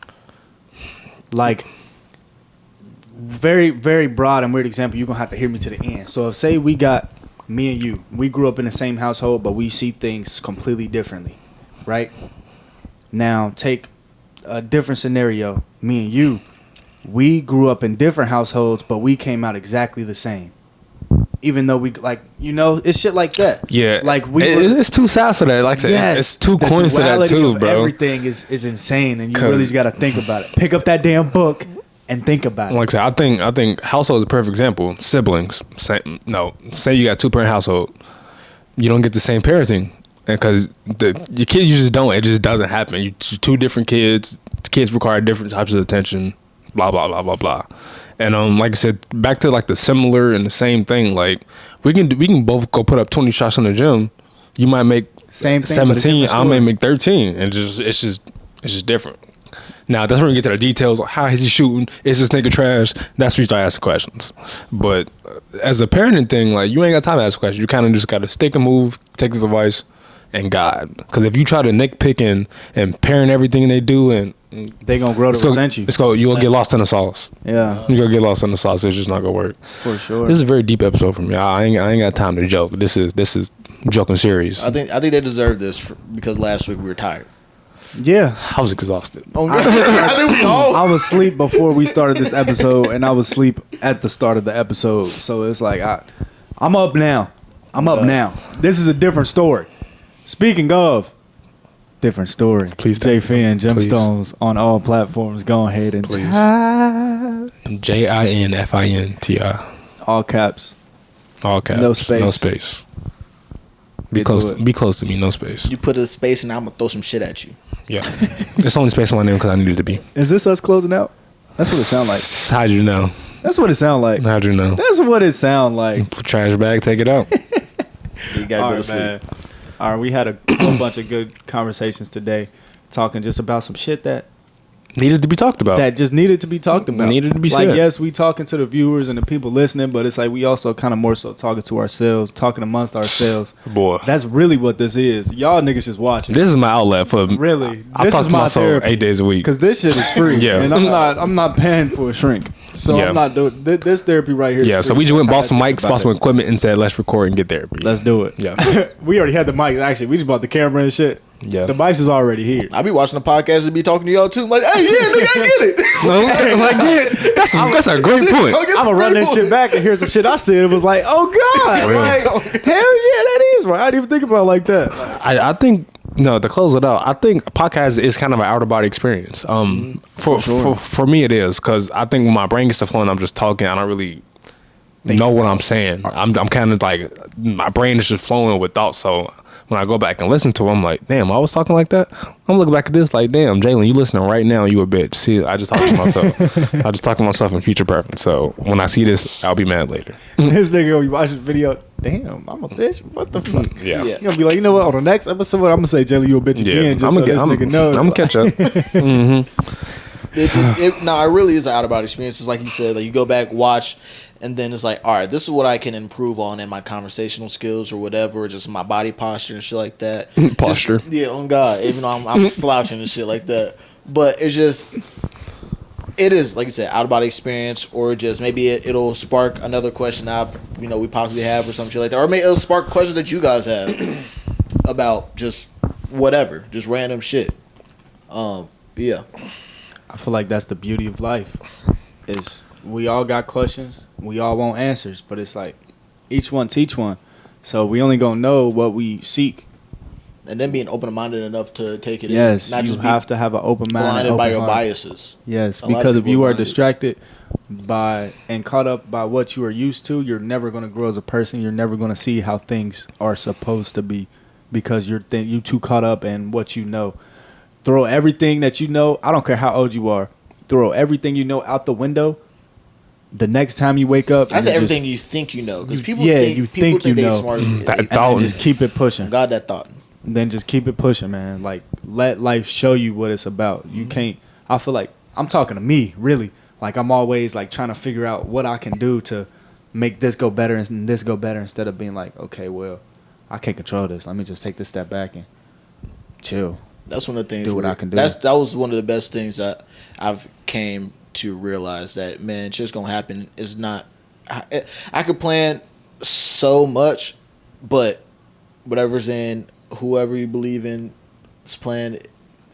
Like, very, very broad and weird example, you're gonna have to hear me to the end. So if say we got me and you, we grew up in the same household, but we see things completely differently, right? Now take a different scenario. Me and you, we grew up in different households, but we came out exactly the same. Even though we it's shit like that. Yeah, like it's two sides to that. Like I said, it's two the coins to that duality too, of bro. Everything is insane, and you 'Cause- really just got to think about it. Pick up that damn book and think about it. Like I said, I think household is a perfect example. Siblings, say you got 2-parent household, you don't get the same parenting, and because your kids you just don't. It just doesn't happen. You two different kids. Kids require different types of attention. Blah blah blah blah blah. And like I said, back to like the similar and the same thing. Like we can both go put up 20 shots in the gym. You might make Same thing, but a 17. different I may story. make 13, and it's just different. Now that's when we get to the details. Like, how is he shooting? Is this nigga trash? That's where you start asking questions. But as a parenting thing, like you ain't got time to ask questions. You kind of just got to stick and move, take this advice, and guide. Because if you try to nitpick and parent everything they do, and They gonna grow to resent you. you're gonna get lost in the sauce. Yeah, You're gonna get lost in the sauce. It's just not gonna work. for sure. This is a very deep episode for me. I ain't got time to joke. This is joking serious. I think they deserve this because last week we were tired. Yeah, I was exhausted. Oh, yeah. I think we all. I was asleep before we started this episode, and I was asleep at the start of the episode. So it's like I'm up now. I'm up now. This is a different story. Speaking of different story, Please J don't. Fin Please. Gemstones on all platforms. Go ahead and Please. type JINFINTI. all caps. All caps. No space. No space. Be Get close. to it. Be close to me. No space. You put a space and I'm gonna throw some shit at you. Yeah. It's only space on my name because I needed to be. Is this us closing out? That's what it sound like. How'd you know? That's what it sound like. How'd you know? That's what it sound like. Trash bag. Take it out. You gotta All go to right, sleep. man. All right, we had a whole bunch of good conversations today, talking just about some shit that needed to be talked about. that just needed to be talked about. Needed to be like, said. yes, we talking to the viewers and the people listening, but it's like we also kind of more so talking to ourselves, talking amongst ourselves. Boy, That's really what this is. Y'all niggas just watching. this is my outlet for. Really, I this talk is to my myself therapy 8 days a week. because this shit is free. Yeah. and I'm not paying for a shrink, so Yeah. I'm not doing this therapy right here. Yeah, is so free. we just went and bought That's some how I think mics, about bought some it. equipment, and said, let's record and get therapy. Let's do it. Yeah. We already had the mics. Actually, we just bought the camera and shit. Yeah. The mics is already here. I be watching the podcast and be talking to y'all too. I'm like, hey, yeah, nigga, I get it. I'm like, yeah, that's a great point. I'm gonna run that shit back and hear some shit I said. It was like, oh god, Real. like, hell yeah, that is right. I didn't even think about it like that. I think no, to close it out, I think podcast is kind of an outer body experience. For me it is, because I think when my brain gets to flowing, I'm just talking. I don't really know what I'm saying. I'm kind of like, my brain is just flowing with thoughts. So when I go back and listen to it, I'm like, damn, I was talking like that. I'm looking back at this like, damn, Jalen, you listening right now, you a bitch. See, I just talked to myself. I just talked to myself in future preference. So when I see this, I'll be mad later. This nigga gonna be watching the video. Damn, I'm a bitch. What the fuck? Yeah. Yeah. You gonna be like, you know what? On the next episode, I'm gonna say, Jalen, you a bitch Yeah, again, just so this nigga knows. I'm gonna catch up. No, it really is an out of body experience. It's like you said, like you go back, watch, and then it's like, all right, this is what I can improve on in my conversational skills or whatever, or just my body posture and shit like that. Posture. Just, yeah, on God, even though I'm slouching and shit like that. But it's just, it is, like you said, out of body experience, or just maybe it'll spark another question we possibly have or some shit like that. Or maybe it'll spark questions that you guys have about just whatever, just random shit. Yeah. I feel like that's the beauty of life. Is we all got questions, we all want answers, but it's like each one teach one. So we only gonna know what we seek. And then being open-minded enough to take it Yes, in. Not you just have to have an open mind, and blinded by open your heart. biases. Yes, A lot of because if people you are are blinded. distracted by and caught up by what you are used to, you're never gonna grow as a person. You're never gonna see how things are supposed to be, because you too caught up in what you know. Throw everything that you know. I don't care how old you are. Throw everything you know out the window. The next time you wake up, I and say you everything just, you think you know. Because people yeah, think, you people think you they know. smart as That they- thought. and then just keep it pushing. God, that thought. Then just keep it pushing, man. Like, let life show you what it's about. You can't. I feel like I'm talking to me, really. Like, I'm always like trying to figure out what I can do to make this go better and this go better, instead of being like, okay, well, I can't control this. Let me just take this step back and chill. That's one of the things. Do what where- I can do. That was one of the best things that I've came to realize, that man, it's just gonna happen. It's not. I could plan so much, but whatever's in whoever you believe in, this plan,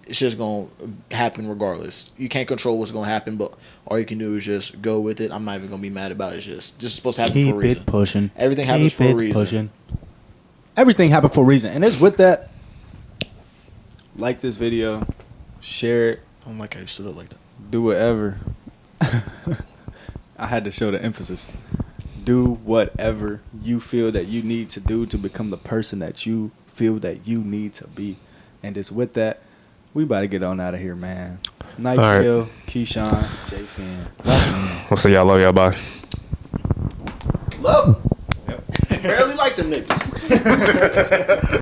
it's just gonna happen regardless. You can't control what's gonna happen, but all you can do is just go with it. I'm not even gonna be mad about it. It's just supposed to happen Keep for a reason. it pushing. Everything happens Keep for a it reason. pushing. Everything happened for a reason, and it's with that. Like this video, share it, Oh my God, you stood up like that. do whatever. I had to show the emphasis. Do whatever you feel that you need to do to become the person that you feel that you need to be. And it's with that, we about to get on out of here, man. Nykel, Keyshawn, JoK'N. We'll see y'all. Love y'all. Bye. Love. Barely like them niggas.